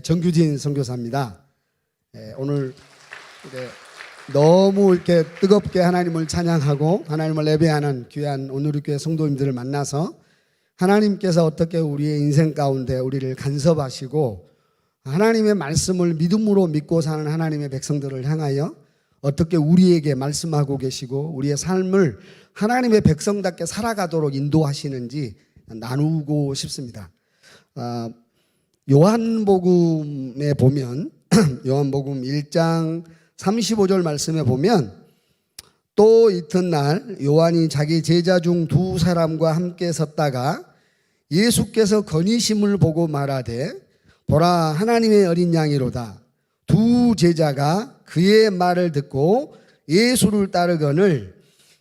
정규진 선교사입니다. 오늘 너무 이렇게 뜨겁게 하나님을 찬양하고 하나님을 예배하는 귀한 오누리교회 성도님들을 만나서 하나님께서 어떻게 우리의 인생 가운데 우리를 간섭하시고 하나님의 말씀을 믿음으로 믿고 사는 하나님의 백성들을 향하여 어떻게 우리에게 말씀하고 계시고 우리의 삶을 하나님의 백성답게 살아가도록 인도하시는지 나누고 싶습니다. 요한복음에 보면 요한복음 1장 35절 말씀에 보면 또 이튿날 요한이 자기 제자 중 두 사람과 함께 섰다가 예수께서 건의심을 보고 말하되 보라 하나님의 어린 양이로다. 두 제자가 그의 말을 듣고 예수를 따르거늘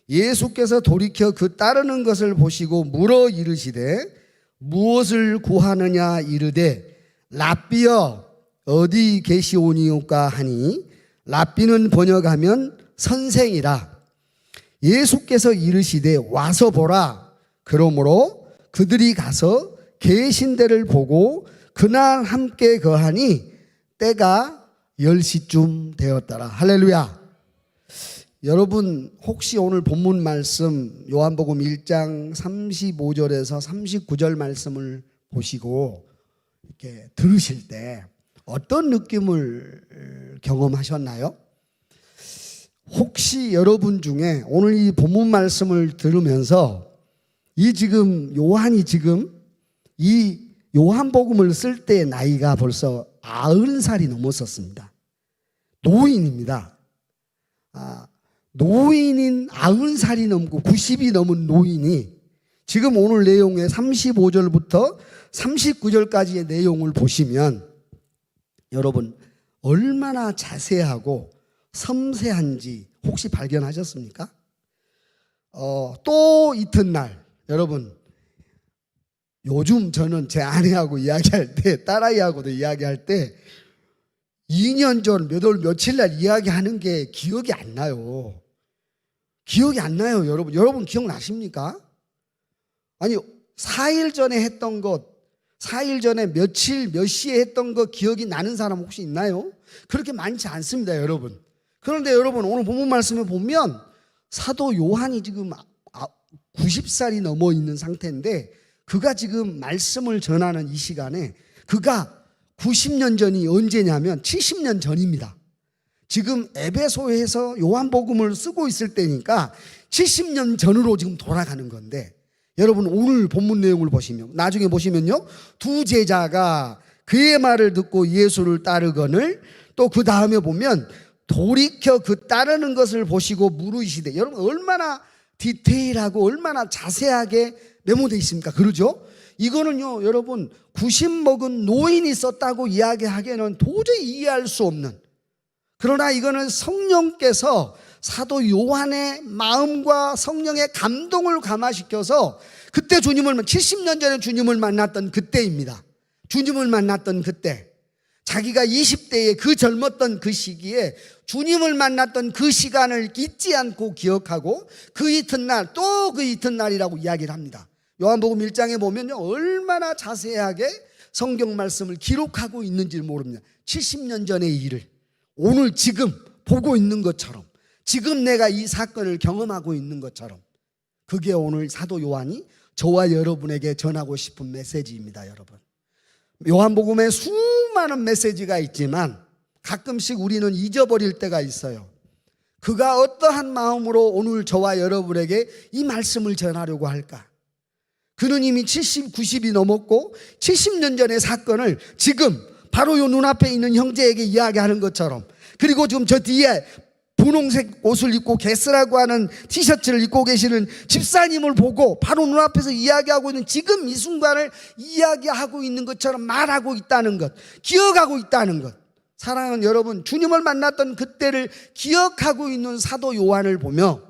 예수께서 돌이켜 그 따르는 것을 보시고 물어 이르시되 무엇을 구하느냐 이르되 랍비여 어디 계시오니오까 하니 랍비는 번역하면 선생이라. 예수께서 이르시되 와서 보라. 그러므로 그들이 가서 계신 데를 보고 그날 함께 거하니 때가 10시쯤 되었더라. 할렐루야. 여러분 혹시 오늘 본문 말씀 요한복음 1장 35절에서 39절 말씀을 보시고 이렇게 들으실 때 어떤 느낌을 경험하셨나요? 혹시 여러분 중에 오늘 이 본문 말씀을 들으면서 요한이 이 요한복음을 쓸 때 나이가 벌써 90살이 넘었었습니다. 노인입니다. 노인인 90살이 넘고 90이 넘은 노인이 지금 오늘 내용의 35절부터 39절까지의 내용을 보시면 여러분 얼마나 자세하고 섬세한지 혹시 발견하셨습니까? 또 이튿날 여러분 요즘 저는 제 아내하고 이야기할 때 딸아이하고도 이야기할 때 2년 전 몇 월 며칠 날 이야기하는 게 기억이 안 나요. 기억이 안 나요, 여러분. 여러분 기억나십니까? 아니 4일 전에 했던 것 4일 전에 며칠 몇 시에 했던 거 기억이 나는 사람 혹시 있나요? 그렇게 많지 않습니다, 여러분. 그런데 여러분 오늘 본문 말씀에 보면 사도 요한이 지금 90살이 넘어 있는 상태인데 그가 지금 말씀을 전하는 이 시간에 그가 90년 전이 언제냐면 70년 전입니다. 지금 에베소에서 요한복음을 쓰고 있을 때니까 70년 전으로 지금 돌아가는 건데 여러분 오늘 본문 내용을 보시면 나중에 보시면요 두 제자가 그의 말을 듣고 예수를 따르거늘 또 그 다음에 보면 돌이켜 그 따르는 것을 보시고 물으시되 여러분 얼마나 디테일하고 얼마나 자세하게 메모되어 있습니까? 그러죠? 이거는요 여러분 90 먹은 노인이 썼다고 이야기하기에는 도저히 이해할 수 없는 그러나 이거는 성령께서 사도 요한의 마음과 성령의 감동을 감화시켜서 그때 70년 전에 주님을 만났던 그때입니다. 주님을 만났던 그때 자기가 20대에 그 젊었던 그 시기에 주님을 만났던 그 시간을 잊지 않고 기억하고 그 이튿날 또 그 이튿날이라고 이야기를 합니다. 요한복음 1장에 보면요 얼마나 자세하게 성경 말씀을 기록하고 있는지 모릅니다. 70년 전의 일을 오늘 지금 보고 있는 것처럼 지금 내가 이 사건을 경험하고 있는 것처럼 그게 오늘 사도 요한이 저와 여러분에게 전하고 싶은 메시지입니다. 여러분 요한복음에 수많은 메시지가 있지만 가끔씩 우리는 잊어버릴 때가 있어요. 그가 어떠한 마음으로 오늘 저와 여러분에게 이 말씀을 전하려고 할까? 그는 이미 70, 90이 넘었고 70년 전의 사건을 지금 바로 요 눈앞에 있는 형제에게 이야기하는 것처럼 그리고 지금 저 뒤에 분홍색 옷을 입고 게스라고 하는 티셔츠를 입고 계시는 집사님을 보고 바로 눈앞에서 이야기하고 있는 지금 이 순간을 이야기하고 있는 것처럼 말하고 있다는 것, 기억하고 있다는 것. 사랑하는 여러분, 주님을 만났던 그때를 기억하고 있는 사도 요한을 보며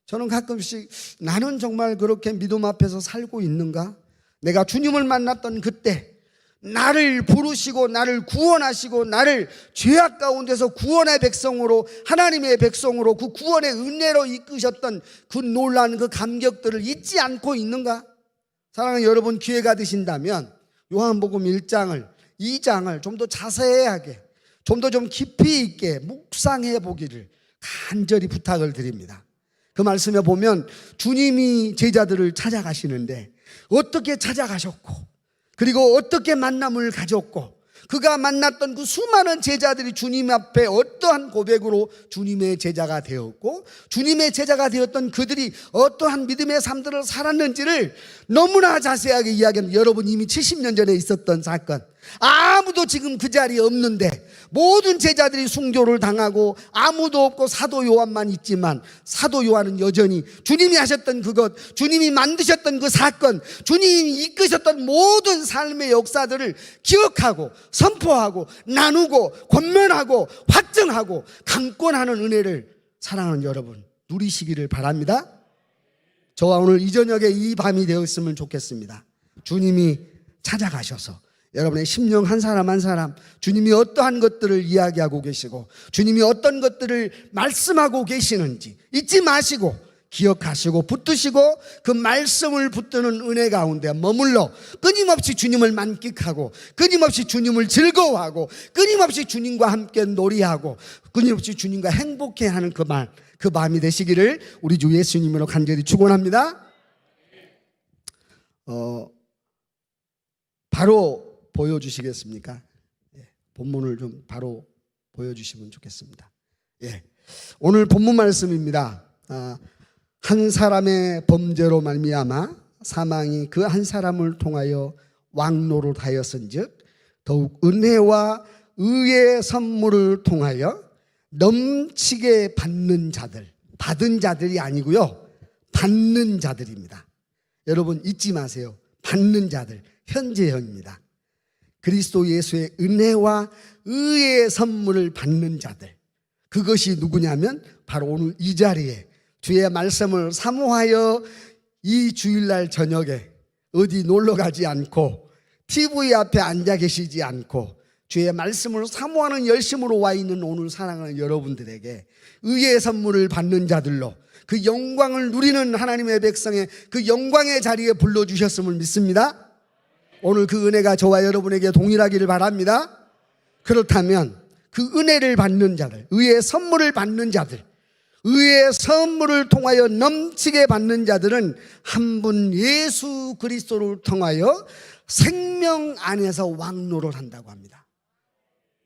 저는 가끔씩 나는 정말 그렇게 믿음 앞에서 살고 있는가? 내가 주님을 만났던 그때 나를 부르시고 나를 구원하시고 나를 죄악 가운데서 구원의 백성으로 하나님의 백성으로 그 구원의 은혜로 이끄셨던 그 놀라운 그 감격들을 잊지 않고 있는가? 사랑하는 여러분 기회가 되신다면 요한복음 1장을 2장을 좀 더 자세하게, 좀 더 좀 깊이 있게 묵상해 보기를 간절히 부탁을 드립니다. 그 말씀에 보면 주님이 제자들을 찾아가시는데 어떻게 찾아가셨고, 그리고 어떻게 만남을 가졌고, 그가 만났던 그 수많은 제자들이 주님 앞에 어떠한 고백으로 주님의 제자가 되었고, 주님의 제자가 되었던 그들이 어떠한 믿음의 삶들을 살았는지를 너무나 자세하게 이야기하는, 여러분 이미 70년 전에 있었던 사건, 아무도 지금 그 자리에 없는데 모든 제자들이 순교를 당하고 아무도 없고 사도 요한만 있지만, 사도 요한은 여전히 주님이 하셨던 그것, 주님이 만드셨던 그 사건, 주님이 이끄셨던 모든 삶의 역사들을 기억하고 선포하고 나누고 권면하고 확증하고 강권하는 은혜를 사랑하는 여러분 누리시기를 바랍니다. 저와 오늘 이 저녁에 이 밤이 되었으면 좋겠습니다. 주님이 찾아가셔서 여러분의 심령 한 사람 한 사람, 주님이 어떠한 것들을 이야기하고 계시고 주님이 어떤 것들을 말씀하고 계시는지 잊지 마시고 기억하시고 붙드시고, 그 말씀을 붙드는 은혜 가운데 머물러 끊임없이 주님을 만끽하고 끊임없이 주님을 즐거워하고 끊임없이 주님과 함께 놀이하고 끊임없이 주님과 행복해하는 그 마음이 되시기를 우리 주 예수님으로 간절히 축원합니다. 바로 보여주시겠습니까? 본문을 좀 바로 보여주시면 좋겠습니다. 오늘 본문 말씀입니다. 한 사람의 범죄로 말미암아 사망이 그 한 사람을 통하여 왕노릇하였은즉 더욱 은혜와 의의 선물을 통하여 넘치게 받는 자들, 받은 자들이 아니고요, 받는 자들입니다. 여러분 잊지 마세요. 받는 자들, 현재형입니다. 그리스도 예수의 은혜와 의의 선물을 받는 자들, 그것이 누구냐면 바로 오늘 이 자리에 주의 말씀을 사모하여 이 주일날 저녁에 어디 놀러가지 않고 TV 앞에 앉아 계시지 않고 주의 말씀을 사모하는 열심으로 와 있는 오늘 사랑하는 여러분들에게 의의 선물을 받는 자들로 그 영광을 누리는 하나님의 백성의 그 영광의 자리에 불러주셨음을 믿습니다. 오늘 그 은혜가 저와 여러분에게 동일하기를 바랍니다. 그렇다면 그 은혜를 받는 자들, 의의 선물을 받는 자들, 의의 선물을 통하여 넘치게 받는 자들은 한 분 예수 그리스도를 통하여 생명 안에서 왕노를 한다고 합니다.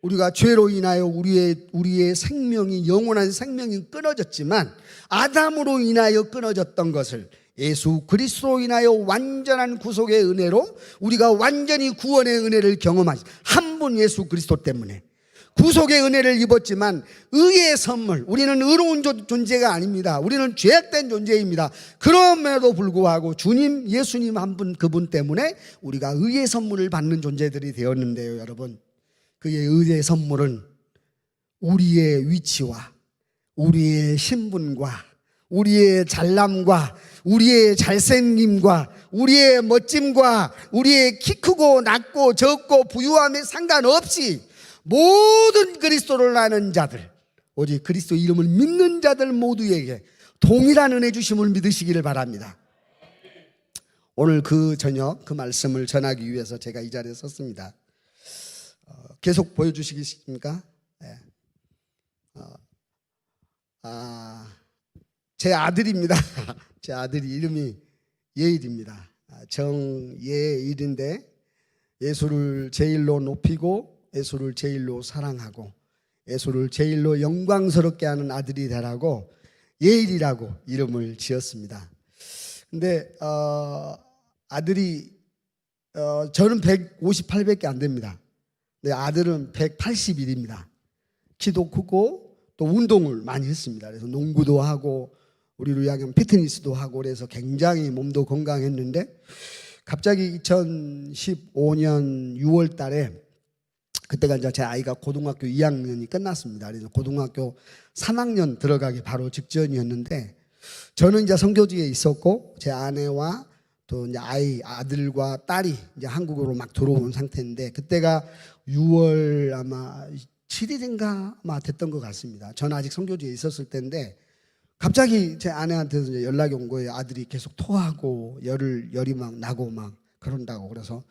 우리가 죄로 인하여 우리의 생명이, 영원한 생명이 끊어졌지만 아담으로 인하여 끊어졌던 것을 예수 그리스도로 인하여 완전한 구속의 은혜로 우리가 완전히 구원의 은혜를 경험하신 한 분 예수 그리스도 때문에 구속의 은혜를 입었지만 의의 선물, 우리는 의로운 존재가 아닙니다. 우리는 죄악된 존재입니다. 그럼에도 불구하고 주님, 예수님 한 분, 그분 때문에 우리가 의의 선물을 받는 존재들이 되었는데요. 여러분, 그의 의의 선물은 우리의 위치와 우리의 신분과 우리의 잘남과 우리의 잘생김과 우리의 멋짐과 우리의 키 크고 낮고 적고 부유함에 상관없이 모든 그리스도를 아는 자들, 오직 그리스도 이름을 믿는 자들 모두에게 동일한 은혜 주심을 믿으시기를 바랍니다. 오늘 그 저녁 그 말씀을 전하기 위해서 제가 이 자리에 섰습니다. 계속 보여주시겠습니까? 네. 제 아들입니다. 제 아들이 이름이 예일입니다. 정예일인데 예수를 제일로 높이고 예수를 제일로 사랑하고 예수를 제일로 영광스럽게 하는 아들이 되라고 예일이라고 이름을 지었습니다. 근데 아들이 저는 158밖에 안 됩니다. 근데 아들은 181입니다. 키도 크고 또 운동을 많이 했습니다. 그래서 농구도 하고 우리로 이야기하면 피트니스도 하고 그래서 굉장히 몸도 건강했는데 갑자기 2015년 6월 달에 그때가 이제 제 아이가 고등학교 2학년이 끝났습니다. 그래서 고등학교 3학년 들어가기 바로 직전이었는데 저는 이제 선교지에 있었고 제 아내와 또 이제 아들과 딸이 이제 한국으로 막 들어온 상태인데 그때가 6월 아마 7일인가 아마 됐던 것 같습니다. 저는 아직 선교지에 있었을 때인데 갑자기 제 아내한테서 이제 연락이 온 거예요. 아들이 계속 토하고 열이 막 나고 막 그런다고. 그래서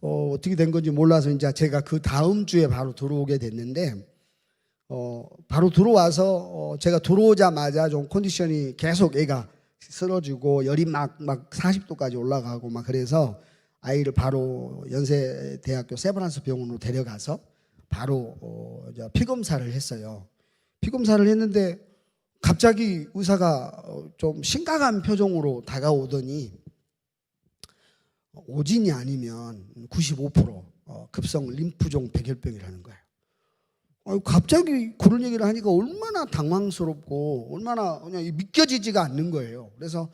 어떻게 된 건지 몰라서 이제 제가 그 다음 주에 바로 들어오게 됐는데 바로 들어와서 제가 들어오자마자 좀 컨디션이 계속 애가 쓰러지고 열이 막 40도까지 올라가고 막 그래서 아이를 바로 연세대학교 세브란스 병원으로 데려가서 바로 피 검사를 했어요. 피 검사를 했는데 갑자기 의사가 좀 심각한 표정으로 다가오더니 오진이 아니면 95% 급성 림프종 백혈병이라는 거예요. 갑자기 그런 얘기를 하니까 얼마나 당황스럽고 얼마나 그냥 믿겨지지가 않는 거예요. 그래서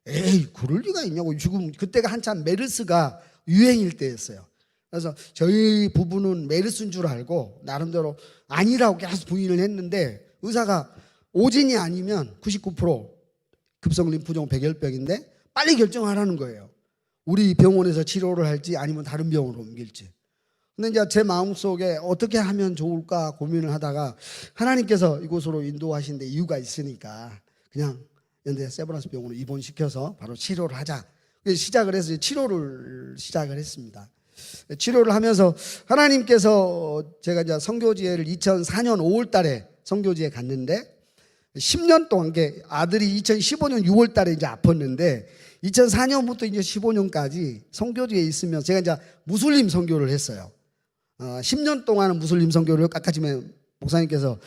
에이 그럴 리가 있냐고. 지금 그때가 한참 메르스가 유행일 때였어요. 그래서 저희 부부는 메르스인 줄 알고 나름대로 아니라고 계속 부인을 했는데 의사가 오진이 아니면 99% 급성 림프종 백혈병인데 빨리 결정하라는 거예요. 우리 병원에서 치료를 할지 아니면 다른 병원으로 옮길지. 근데 이제 제 마음속에 어떻게 하면 좋을까 고민을 하다가 하나님께서 이곳으로 인도하신 데 이유가 있으니까 그냥 연대 세브란스 병원으로 입원시켜서 바로 치료를 하자. 시작을 해서 치료를 시작을 했습니다. 치료를 하면서 하나님께서 제가 이제 선교지회를 2004년 5월 달에 선교지에 갔는데 10년 동안 아들이 2015년 6월 달에 이제 아팠는데 2004년부터 이제 15년까지 선교지에 있으면 제가 이제 무슬림 선교를 했어요. 10년 동안은 무슬림 선교를 깎아지면 목사님께서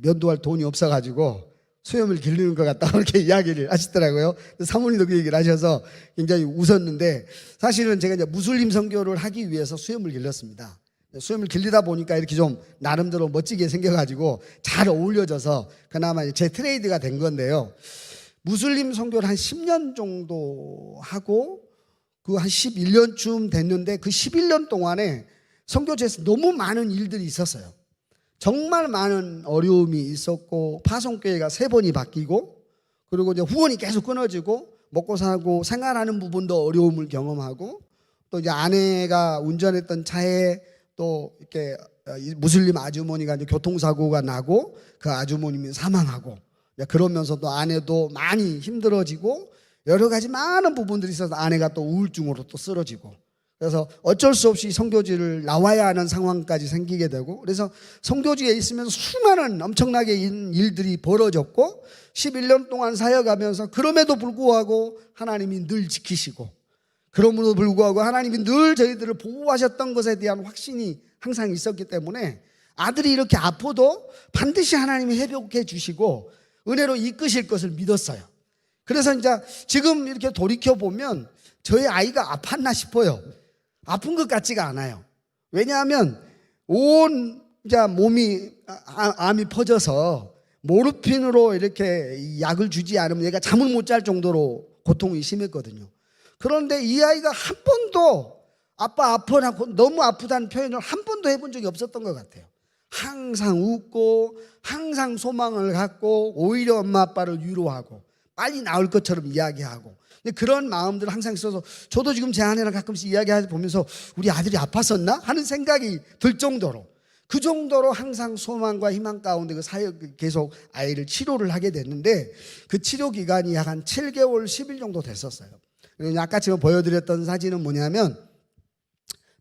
면도할 돈이 없어가지고 수염을 기르는 것 같다 그렇게 이야기를 하시더라고요. 사모님도 그 얘기를 하셔서 굉장히 웃었는데 사실은 제가 이제 무슬림 선교를 하기 위해서 수염을 길렀습니다. 수염을 길리다 보니까 이렇게 좀 나름대로 멋지게 생겨가지고 잘 어울려져서 그나마 제 트레이드가 된 건데요. 무슬림 선교를 한 10년 정도 하고 그 한 11년쯤 됐는데 그 11년 동안에 선교지에서 너무 많은 일들이 있었어요. 정말 많은 어려움이 있었고 파송교회가 3번이 바뀌고 그리고 이제 후원이 계속 끊어지고 먹고 사고 생활하는 부분도 어려움을 경험하고 또 이제 아내가 운전했던 차에 또 이렇게 무슬림 아주머니가 이제 교통사고가 나고 그 아주머님이 사망하고 그러면서도 아내도 많이 힘들어지고 여러 가지 많은 부분들이 있어서 아내가 또 우울증으로 또 쓰러지고 그래서 어쩔 수 없이 선교지를 나와야 하는 상황까지 생기게 되고 그래서 선교지에 있으면 수많은 엄청나게 일들이 벌어졌고 11년 동안 사역하면서 그럼에도 불구하고 하나님이 늘 지키시고 그럼에도 불구하고 하나님이 늘 저희들을 보호하셨던 것에 대한 확신이 항상 있었기 때문에 아들이 이렇게 아파도 반드시 하나님이 회복해 주시고 은혜로 이끄실 것을 믿었어요. 그래서 이제 지금 이렇게 돌이켜보면 저희 아이가 아팠나 싶어요. 아픈 것 같지가 않아요. 왜냐하면 온 몸이 암이 퍼져서 모르핀으로 이렇게 약을 주지 않으면 얘가 잠을 못 잘 정도로 고통이 심했거든요. 그런데 이 아이가 한 번도 아빠 아프다고 너무 아프다는 표현을 한 번도 해본 적이 없었던 것 같아요. 항상 웃고 항상 소망을 갖고 오히려 엄마 아빠를 위로하고 빨리 나을 것처럼 이야기하고 그런 마음들 항상 있어서 저도 지금 제 아내랑 가끔씩 이야기하면서 보면서 우리 아들이 아팠었나 하는 생각이 들 정도로 그 정도로 항상 소망과 희망 가운데 그 사역 계속 아이를 치료를 하게 됐는데 그 치료 기간이 약 한 7개월 10일 정도 됐었어요. 아까 지금 보여드렸던 사진은 뭐냐면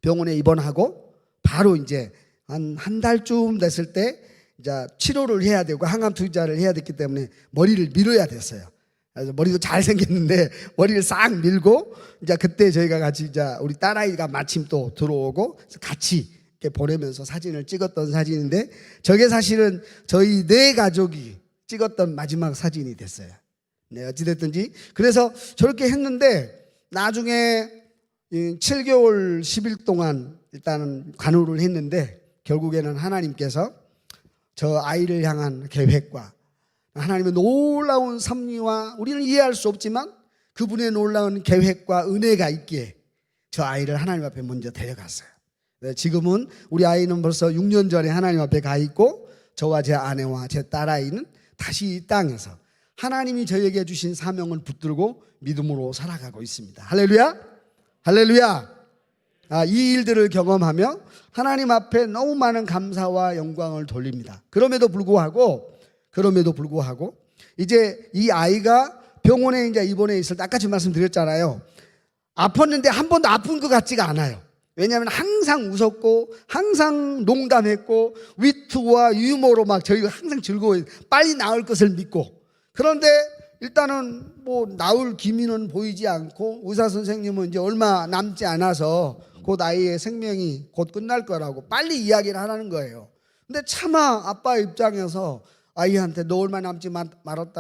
병원에 입원하고 바로 이제 한 달쯤 됐을 때 이제 치료를 해야 되고 항암 투자를 해야 됐기 때문에 머리를 밀어야 됐어요. 그래서 머리도 잘 생겼는데 머리를 싹 밀고 이제 그때 저희가 같이 이제 우리 딸아이가 마침 또 들어오고 같이 이렇게 보내면서 사진을 찍었던 사진인데 저게 사실은 저희 4가족이 찍었던 마지막 사진이 됐어요. 네, 어찌됐든지 그래서 저렇게 했는데 나중에 7개월 10일 동안 일단은 간호를 했는데 결국에는 하나님께서 저 아이를 향한 계획과 하나님의 놀라운 섭리와 우리는 이해할 수 없지만 그분의 놀라운 계획과 은혜가 있기에 저 아이를 하나님 앞에 먼저 데려갔어요. 지금은 우리 아이는 벌써 6년 전에 하나님 앞에 가 있고 저와 제 아내와 제 딸아이는 다시 이 땅에서 하나님이 저에게 주신 사명을 붙들고 믿음으로 살아가고 있습니다. 할렐루야! 할렐루야! 이 일들을 경험하며 하나님 앞에 너무 많은 감사와 영광을 돌립니다. 그럼에도 불구하고 이제 이 아이가 병원에 이제 입원해 있을 때 아까 좀 말씀드렸잖아요. 아팠는데 한 번도 아픈 것 같지가 않아요. 왜냐하면 항상 웃었고 항상 농담했고 위트와 유머로 막 저희가 항상 즐거워요. 빨리 나을 것을 믿고. 그런데 일단은 뭐 나올 기미는 보이지 않고 의사 선생님은 이제 얼마 남지 않아서 그 아이의 생명이 곧 끝날 거라고 빨리 이야기를 하라는 거예요. 근데 차마 아빠 입장에서 아이한테 너 얼마 남지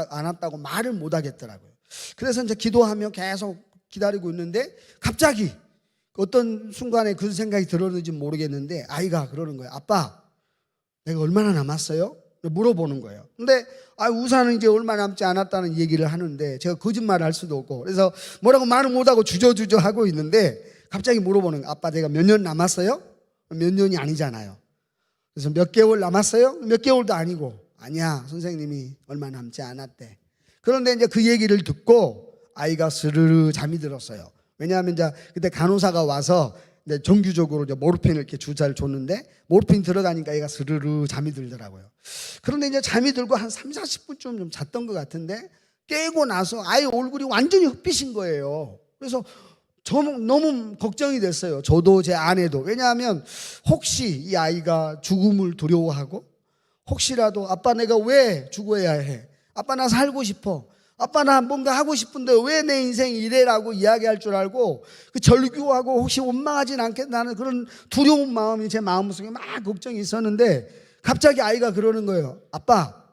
않았다고 말을 못 하겠더라고요. 그래서 이제 기도하며 계속 기다리고 있는데 갑자기 어떤 순간에 그 생각이 들었는지 모르겠는데 아이가 그러는 거예요. 아빠, 내가 얼마나 남았어요? 물어보는 거예요. 근데 우산은 이제 얼마 남지 않았다는 얘기를 하는데 제가 거짓말을 할 수도 없고 그래서 뭐라고 말을 못하고 주저주저 하고 있는데 갑자기 물어보는 거예요. 아빠, 내가 몇 년 남았어요? 몇 년이 아니잖아요. 그래서 몇 개월 남았어요? 몇 개월도 아니고 아니야, 선생님이 얼마 남지 않았대. 그런데 이제 그 얘기를 듣고 아이가 스르르 잠이 들었어요. 왜냐하면 이제 그때 간호사가 와서 이제 정규적으로 이제 모르핀을 이렇게 주사를 줬는데 모르핀 들어가니까 애가 스르르 잠이 들더라고요. 그런데 이제 잠이 들고 한 3, 40분쯤 좀 잤던 것 같은데 깨고 나서 아이 얼굴이 완전히 흑빛인 거예요. 그래서 너무 걱정이 됐어요. 저도 제 아내도. 왜냐하면 혹시 이 아이가 죽음을 두려워하고 혹시라도 아빠, 내가 왜 죽어야 해? 아빠, 나 살고 싶어. 아빠, 나 뭔가 하고 싶은데 왜 내 인생이 이래라고 이야기할 줄 알고 그 절규하고 혹시 원망하진 않겠다는 그런 두려운 마음이 제 마음속에 막 걱정이 있었는데 갑자기 아이가 그러는 거예요. 아빠,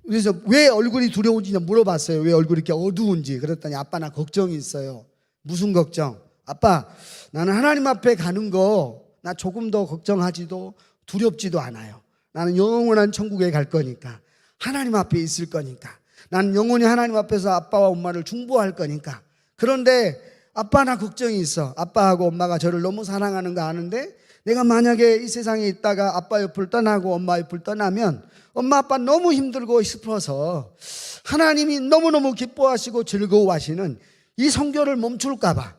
그래서 왜 얼굴이 두려운지 물어봤어요. 왜 얼굴이 이렇게 어두운지. 그랬더니 아빠, 나 걱정이 있어요. 무슨 걱정? 아빠, 나는 하나님 앞에 가는 거 나 조금 더 걱정하지도 두렵지도 않아요. 나는 영원한 천국에 갈 거니까, 하나님 앞에 있을 거니까, 나는 영원히 하나님 앞에서 아빠와 엄마를 중보할 거니까. 그런데 아빠, 나 걱정이 있어. 아빠하고 엄마가 저를 너무 사랑하는 거 아는데 내가 만약에 이 세상에 있다가 아빠 옆을 떠나고 엄마 옆을 떠나면 엄마 아빠 너무 힘들고 싶어서 하나님이 너무너무 기뻐하시고 즐거워하시는 이 선교를 멈출까 봐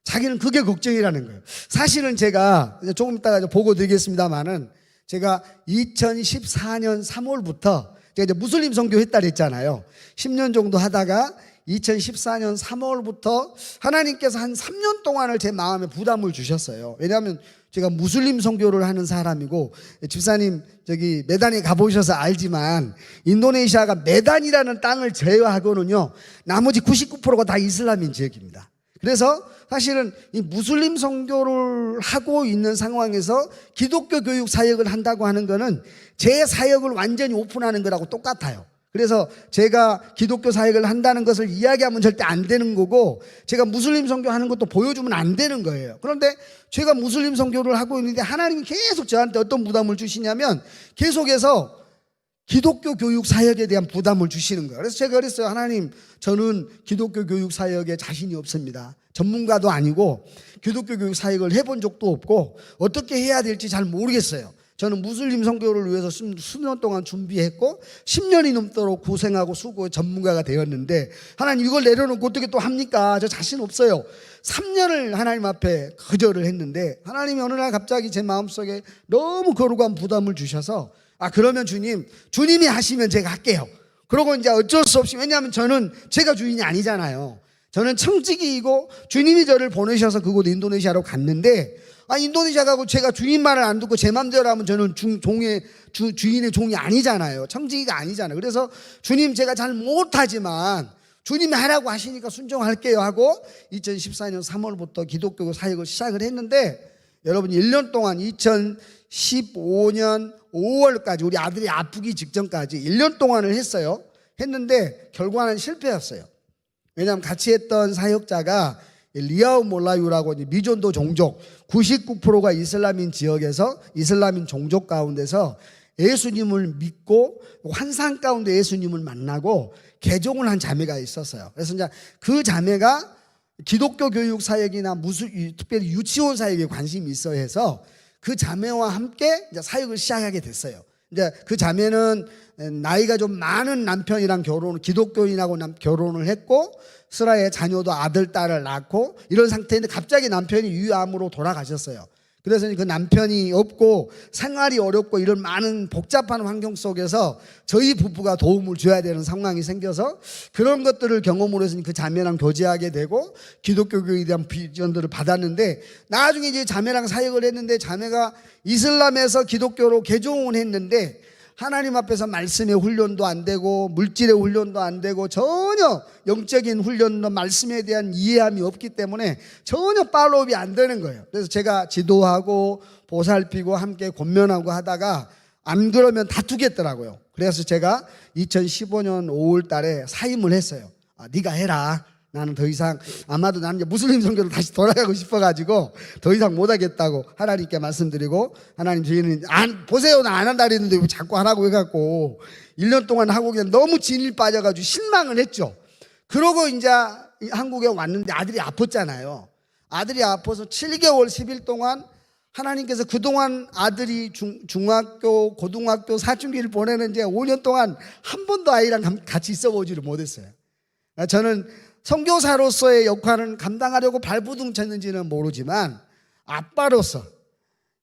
자기는 그게 걱정이라는 거예요. 사실은 제가 조금 이따가 보고 드리겠습니다만은 제가 2014년 3월부터 제가 이제 무슬림 선교 했다 그랬잖아요. 10년 정도 하다가 2014년 3월부터 하나님께서 한 3년 동안을 제 마음에 부담을 주셨어요. 왜냐하면 제가 무슬림 선교를 하는 사람이고, 집사님 저기 메단에 가보셔서 알지만 인도네시아가 메단이라는 땅을 제외하고는요 나머지 99%가 다 이슬람인 지역입니다. 그래서 사실은 이 무슬림 선교를 하고 있는 상황에서 기독교 교육 사역을 한다고 하는 거는 제 사역을 완전히 오픈하는 거라고 똑같아요. 그래서 제가 기독교 사역을 한다는 것을 이야기하면 절대 안 되는 거고, 제가 무슬림 선교하는 것도 보여주면 안 되는 거예요. 그런데 제가 무슬림 선교를 하고 있는데 하나님이 계속 저한테 어떤 부담을 주시냐면 계속해서 기독교 교육 사역에 대한 부담을 주시는 거예요. 그래서 제가 그랬어요. 하나님, 저는 기독교 교육 사역에 자신이 없습니다. 전문가도 아니고 기독교 교육 사역을 해본 적도 없고 어떻게 해야 될지 잘 모르겠어요. 저는 무슬림 선교를 위해서 수년 동안 준비했고 10년이 넘도록 고생하고 수고 전문가가 되었는데 하나님, 이걸 내려놓고 어떻게 또 합니까? 저 자신 없어요. 3년을 하나님 앞에 거절을 했는데 하나님이 어느 날 갑자기 제 마음속에 너무 거룩한 부담을 주셔서 그러면 주님이 하시면 제가 할게요. 그러고 이제 어쩔 수 없이, 왜냐하면 저는 제가 주인이 아니잖아요. 저는 청지기이고 주님이 저를 보내셔서 그곳 인도네시아로 갔는데 인도네시아 가고 제가 주인 말을 안 듣고 제 맘대로 하면 저는 주인의 종이 아니잖아요. 청지기가 아니잖아요. 그래서 주님, 제가 잘 못하지만 주님이 하라고 하시니까 순종할게요 하고 2014년 3월부터 기독교 사역을 시작을 했는데, 여러분 1년 동안 2015년 5월까지 우리 아들이 아프기 직전까지 1년 동안을 했어요. 했는데 결과는 실패였어요. 왜냐하면 같이 했던 사역자가 리아우 몰라유라고 미존도 종족 99%가 이슬람인 지역에서 이슬람인 종족 가운데서 예수님을 믿고 환상 가운데 예수님을 만나고 개종을 한 자매가 있었어요. 그래서 이제 그 자매가 기독교 교육 사역이나 특별히 유치원 사역에 관심이 있어 해서 그 자매와 함께 이제 사역을 시작하게 됐어요. 이제 그 자매는 나이가 좀 많은 남편이랑 기독교인하고 결혼을 했고 스라의 자녀도 아들, 딸을 낳고 이런 상태인데 갑자기 남편이 유암으로 돌아가셨어요. 그래서 그 남편이 없고 생활이 어렵고 이런 많은 복잡한 환경 속에서 저희 부부가 도움을 줘야 되는 상황이 생겨서 그런 것들을 경험으로 해서 그 자매랑 교제하게 되고 기독교에 대한 비전들을 받았는데, 나중에 이제 자매랑 사역을 했는데 자매가 이슬람에서 기독교로 개종을 했는데 하나님 앞에서 말씀의 훈련도 안 되고 물질의 훈련도 안 되고 전혀 영적인 훈련도 말씀에 대한 이해함이 없기 때문에 전혀 팔로우업이 안 되는 거예요. 그래서 제가 지도하고 보살피고 함께 권면하고 하다가 안 그러면 다투겠더라고요. 그래서 제가 2015년 5월 달에 사임을 했어요. 네가 해라. 나는 더 이상, 아마도 나는 이제 무슬림 선교로 다시 돌아가고 싶어가지고 더 이상 못하겠다고 하나님께 말씀드리고, 하나님 저희는 보세요, 나 안 한다 그랬는데 왜 자꾸 하라고 해갖고 1년 동안 하고 그냥 너무 진일 빠져가지고 실망을 했죠. 그러고 이제 한국에 왔는데 아들이 아팠잖아요. 아들이 아파서 7개월 10일 동안 하나님께서 그동안 아들이 중학교 고등학교 사춘기를 보내는 이제 5년 동안 한 번도 아이랑 같이 있어보지를 못했어요. 저는 선교사로서의 역할은 감당하려고 발부둥 쳤는지는 모르지만 아빠로서,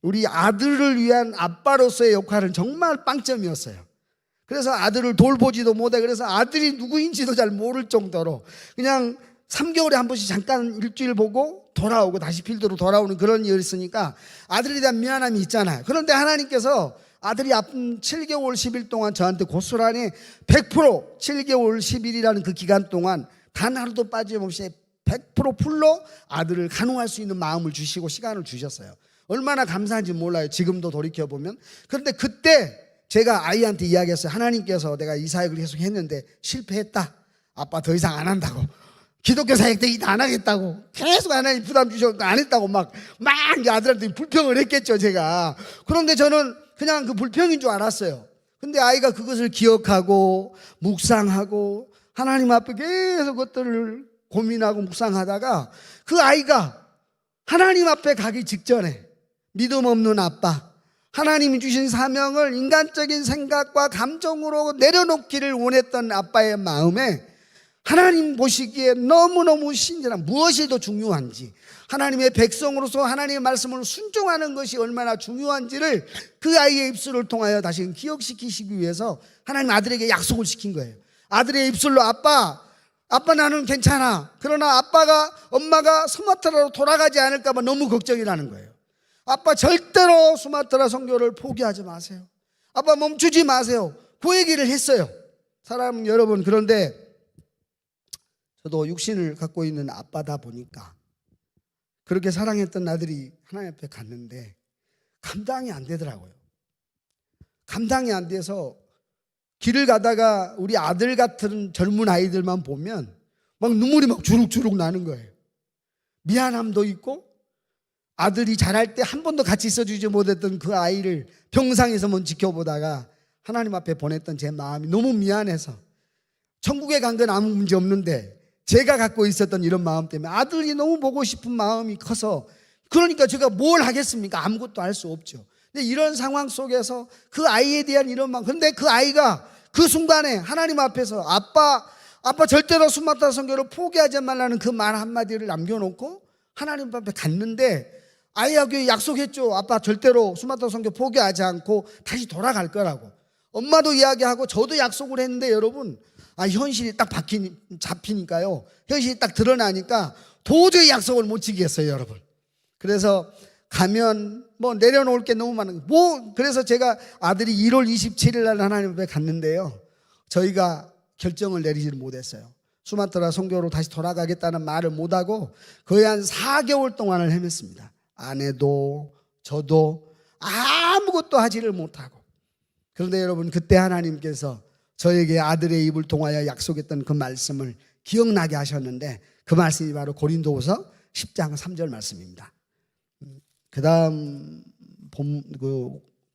우리 아들을 위한 아빠로서의 역할은 정말 빵점이었어요. 그래서 아들을 돌보지도 못해. 그래서 아들이 누구인지도 잘 모를 정도로 그냥 3개월에 한 번씩 잠깐 일주일 보고 돌아오고 다시 필드로 돌아오는 그런 일이었으니까 아들에 대한 미안함이 있잖아요. 그런데 하나님께서 아들이 아픈 7개월 10일 동안 저한테 고스란히 100% 7개월 10일이라는 그 기간 동안 단 하루도 빠짐없이 100% 풀로 아들을 간호할 수 있는 마음을 주시고 시간을 주셨어요. 얼마나 감사한지 몰라요, 지금도 돌이켜보면. 그런데 그때 제가 아이한테 이야기했어요. 하나님께서 내가 이 사역을 계속 했는데 실패했다. 아빠 더 이상 안 한다고. 기독교 사역 때 안 하겠다고. 계속 하나님 부담 주셔서 안 했다고 막 아들한테 불평을 했겠죠, 제가. 그런데 저는 그냥 그 불평인 줄 알았어요. 근데 아이가 그것을 기억하고 묵상하고 하나님 앞에 계속 그것들을 고민하고 묵상하다가 그 아이가 하나님 앞에 가기 직전에 믿음 없는 아빠, 하나님이 주신 사명을 인간적인 생각과 감정으로 내려놓기를 원했던 아빠의 마음에 하나님 보시기에 너무너무 신전한, 무엇이 더 중요한지, 하나님의 백성으로서 하나님의 말씀을 순종하는 것이 얼마나 중요한지를 그 아이의 입술을 통하여 다시 기억시키시기 위해서 하나님 아들에게 약속을 시킨 거예요. 아들의 입술로 아빠 나는 괜찮아. 그러나 엄마가 수마트라로 돌아가지 않을까 봐 너무 걱정이라는 거예요. 아빠 절대로 수마트라 선교를 포기하지 마세요. 아빠 멈추지 마세요. 그 얘기를 했어요. 사람 여러분, 그런데 저도 육신을 갖고 있는 아빠다 보니까 그렇게 사랑했던 아들이 하나님 앞에 갔는데 감당이 안 되더라고요. 감당이 안 돼서 길을 가다가 우리 아들 같은 젊은 아이들만 보면 막 눈물이 막 주룩주룩 나는 거예요. 미안함도 있고, 아들이 자랄 때 한 번도 같이 있어주지 못했던 그 아이를 병상에서만 지켜보다가 하나님 앞에 보냈던 제 마음이 너무 미안해서, 천국에 간 건 아무 문제 없는데 제가 갖고 있었던 이런 마음 때문에 아들이 너무 보고 싶은 마음이 커서, 그러니까 제가 뭘 하겠습니까? 아무것도 할 수 없죠. 근데 이런 상황 속에서 그 아이에 대한 이런 마음, 근데 그 아이가 그 순간에 하나님 앞에서 아빠 절대로 수마트라 선교를 포기하지 말라는 그 말 한마디를 남겨놓고 하나님 앞에 갔는데, 아이하고 약속했죠. 아빠 절대로 수마트라 선교 포기하지 않고 다시 돌아갈 거라고. 엄마도 이야기하고 저도 약속을 했는데 여러분, 현실이 딱 잡히니까요, 현실이 딱 드러나니까 도저히 약속을 못 지키겠어요, 여러분. 그래서 가면 내려놓을 게 너무 많은 그래서 제가 아들이 1월 27일 날 하나님 앞에 갔는데요, 저희가 결정을 내리지를 못했어요. 수마트라 선교로 다시 돌아가겠다는 말을 못하고 거의 한 4개월 동안을 헤맸습니다. 아내도 저도 아무것도 하지를 못하고. 그런데 여러분, 그때 하나님께서 저에게 아들의 입을 통하여 약속했던 그 말씀을 기억나게 하셨는데, 그 말씀이 바로 고린도후서 10장 3절 말씀입니다. 그 다음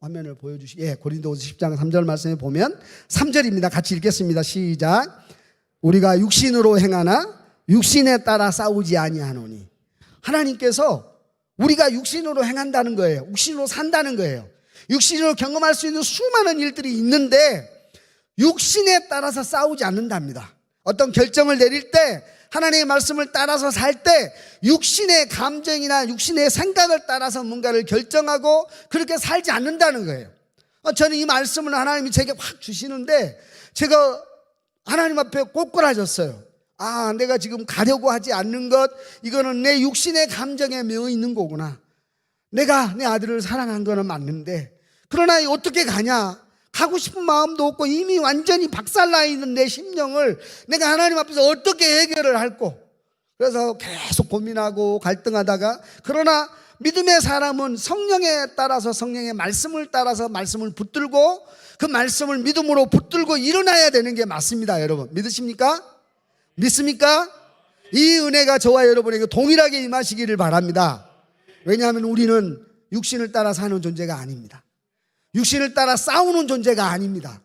화면을 고린도후서 10장 3절 말씀에 보면 3절입니다. 같이 읽겠습니다. 시작. 우리가 육신으로 행하나 육신에 따라 싸우지 아니하노니. 하나님께서 우리가 육신으로 행한다는 거예요. 육신으로 산다는 거예요. 육신으로 경험할 수 있는 수많은 일들이 있는데 육신에 따라서 싸우지 않는답니다. 어떤 결정을 내릴 때 하나님의 말씀을 따라서 살 때 육신의 감정이나 육신의 생각을 따라서 뭔가를 결정하고 그렇게 살지 않는다는 거예요. 저는 이 말씀을 하나님이 제게 확 주시는데 제가 하나님 앞에 꼬꾸라졌어요. 내가 지금 가려고 하지 않는 것, 이거는 내 육신의 감정에 매여 있는 거구나. 내가 내 아들을 사랑한 거는 맞는데 그러나 어떻게 가냐? 가고 싶은 마음도 없고 이미 완전히 박살나 있는 내 심령을 내가 하나님 앞에서 어떻게 해결을 할꼬? 그래서 계속 고민하고 갈등하다가, 그러나 믿음의 사람은 성령에 따라서, 성령의 말씀을 따라서 말씀을 붙들고 그 말씀을 믿음으로 붙들고 일어나야 되는 게 맞습니다. 여러분 믿으십니까? 믿습니까? 이 은혜가 저와 여러분에게 동일하게 임하시기를 바랍니다. 왜냐하면 우리는 육신을 따라 사는 존재가 아닙니다. 육신을 따라 싸우는 존재가 아닙니다.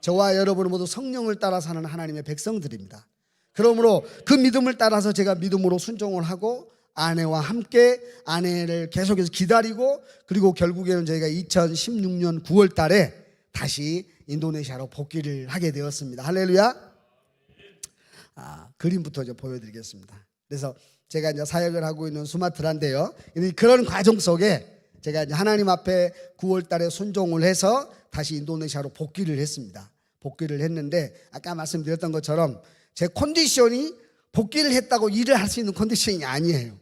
저와 여러분은 모두 성령을 따라 사는 하나님의 백성들입니다. 그러므로 그 믿음을 따라서 제가 믿음으로 순종을 하고 아내와 함께 아내를 계속해서 기다리고, 그리고 결국에는 저희가 2016년 9월 달에 다시 인도네시아로 복귀를 하게 되었습니다. 할렐루야. 그림부터 좀 보여드리겠습니다. 그래서 제가 이제 사역을 하고 있는 수마트라인데요, 그런 과정 속에 제가 이제 하나님 앞에 9월 달에 순종을 해서 다시 인도네시아로 복귀를 했습니다. 복귀를 했는데 아까 말씀드렸던 것처럼 제 컨디션이 복귀를 했다고 일을 할 수 있는 컨디션이 아니에요.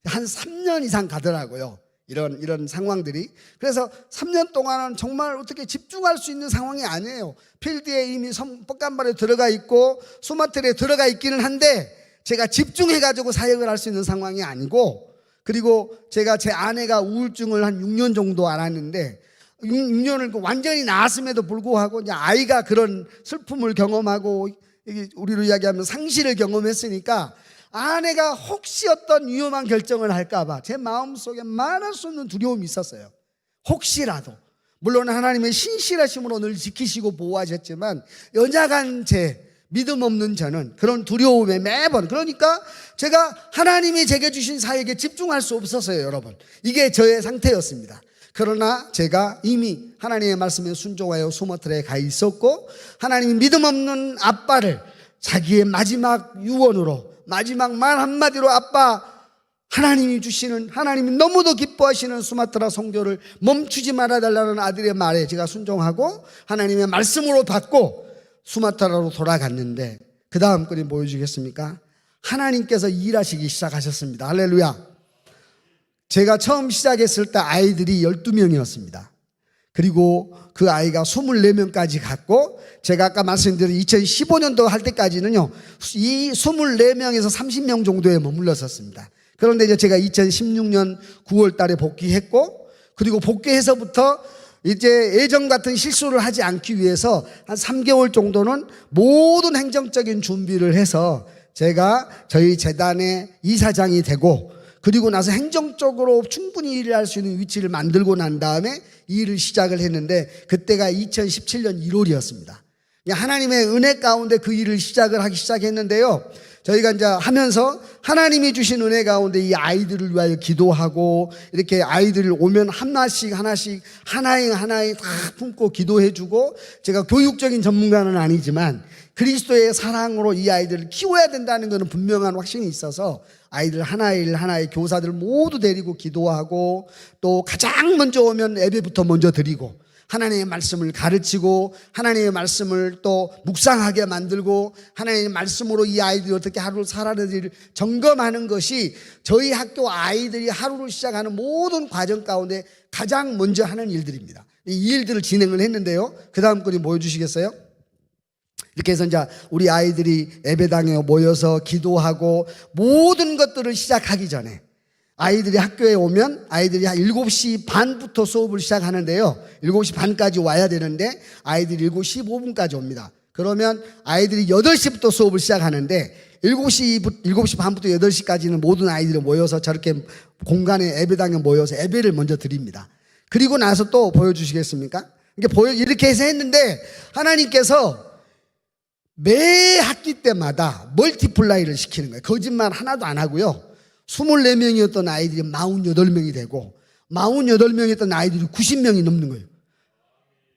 한 3년 이상 가더라고요. 이런 상황들이. 그래서 3년 동안은 정말 어떻게 집중할 수 있는 상황이 아니에요. 필드에 이미 뻑간발에 들어가 있고 수마트에 들어가 있기는 한데 제가 집중해가지고 사역을 할 수 있는 상황이 아니고, 그리고 제가 제 아내가 우울증을 한 6년 정도 앓았는데 6년을 완전히 나았음에도 불구하고 이제 아이가 그런 슬픔을 경험하고 우리로 이야기하면 상실을 경험했으니까 아내가 혹시 어떤 위험한 결정을 할까봐 제 마음속에 말할 수 없는 두려움이 있었어요. 혹시라도. 물론 하나님의 신실하심으로 늘 지키시고 보호하셨지만 연약한 제, 믿음 없는 저는 그런 두려움에 매번, 그러니까 제가 하나님이 제게 주신 사역에 집중할 수 없었어요. 여러분, 이게 저의 상태였습니다. 그러나 제가 이미 하나님의 말씀에 순종하여 수마트라에 가 있었고, 하나님이 믿음 없는 아빠를 자기의 마지막 유언으로, 마지막 말 한마디로 아빠, 하나님이 주시는, 하나님이 너무도 기뻐하시는 수마트라 선교를 멈추지 말아달라는 아들의 말에 제가 순종하고 하나님의 말씀으로 받고 수마트라로 돌아갔는데, 그 다음 그림 보여주겠습니까? 하나님께서 일하시기 시작하셨습니다. 할렐루야. 제가 처음 시작했을 때 아이들이 12명이었습니다. 그리고 그 아이가 24명까지 갔고, 제가 아까 말씀드린 2015년도 할 때까지는요, 이 24명에서 30명 정도에 머물렀었습니다. 그런데 이제 제가 2016년 9월 달에 복귀했고, 그리고 복귀해서부터 이제 예전 같은 실수를 하지 않기 위해서 한 3개월 정도는 모든 행정적인 준비를 해서 제가 저희 재단의 이사장이 되고, 그리고 나서 행정적으로 충분히 일을 할 수 있는 위치를 만들고 난 다음에 일을 시작을 했는데, 그때가 2017년 1월이었습니다. 하나님의 은혜 가운데 그 일을 하기 시작했는데요, 저희가 이제 하면서 하나님이 주신 은혜 가운데 이 아이들을 위하여 기도하고, 이렇게 아이들이 오면 하나씩 하나에 다 품고 기도해주고, 제가 교육적인 전문가는 아니지만 그리스도의 사랑으로 이 아이들을 키워야 된다는 것은 분명한 확신이 있어서 아이들 하나의 교사들 모두 데리고 기도하고, 또 가장 먼저 오면 예배부터 먼저 드리고 하나님의 말씀을 가르치고 하나님의 말씀을 또 묵상하게 만들고 하나님의 말씀으로 이 아이들이 어떻게 하루를 살아내는지를 점검하는 것이 저희 학교 아이들이 하루를 시작하는 모든 과정 가운데 가장 먼저 하는 일들입니다. 이 일들을 진행을 했는데요, 그 다음 그림 보여주시겠어요? 이렇게 해서 이제 우리 아이들이 예배당에 모여서 기도하고 모든 것들을 시작하기 전에 아이들이 학교에 오면 아이들이 한 7시 반부터 수업을 시작하는데요, 7시 반까지 와야 되는데 아이들이 7시 15분까지 옵니다. 그러면 아이들이 8시부터 수업을 시작하는데 7시 반부터 8시까지는 모든 아이들이 모여서 저렇게 공간에 예배당에 모여서 예배를 먼저 드립니다. 그리고 나서 또 보여주시겠습니까? 이렇게 해서 했는데 하나님께서 매 학기 때마다 멀티플라이를 시키는 거예요. 거짓말 하나도 안 하고요. 24명이었던 아이들이 48명이 되고, 48명이었던 아이들이 90명이 넘는 거예요.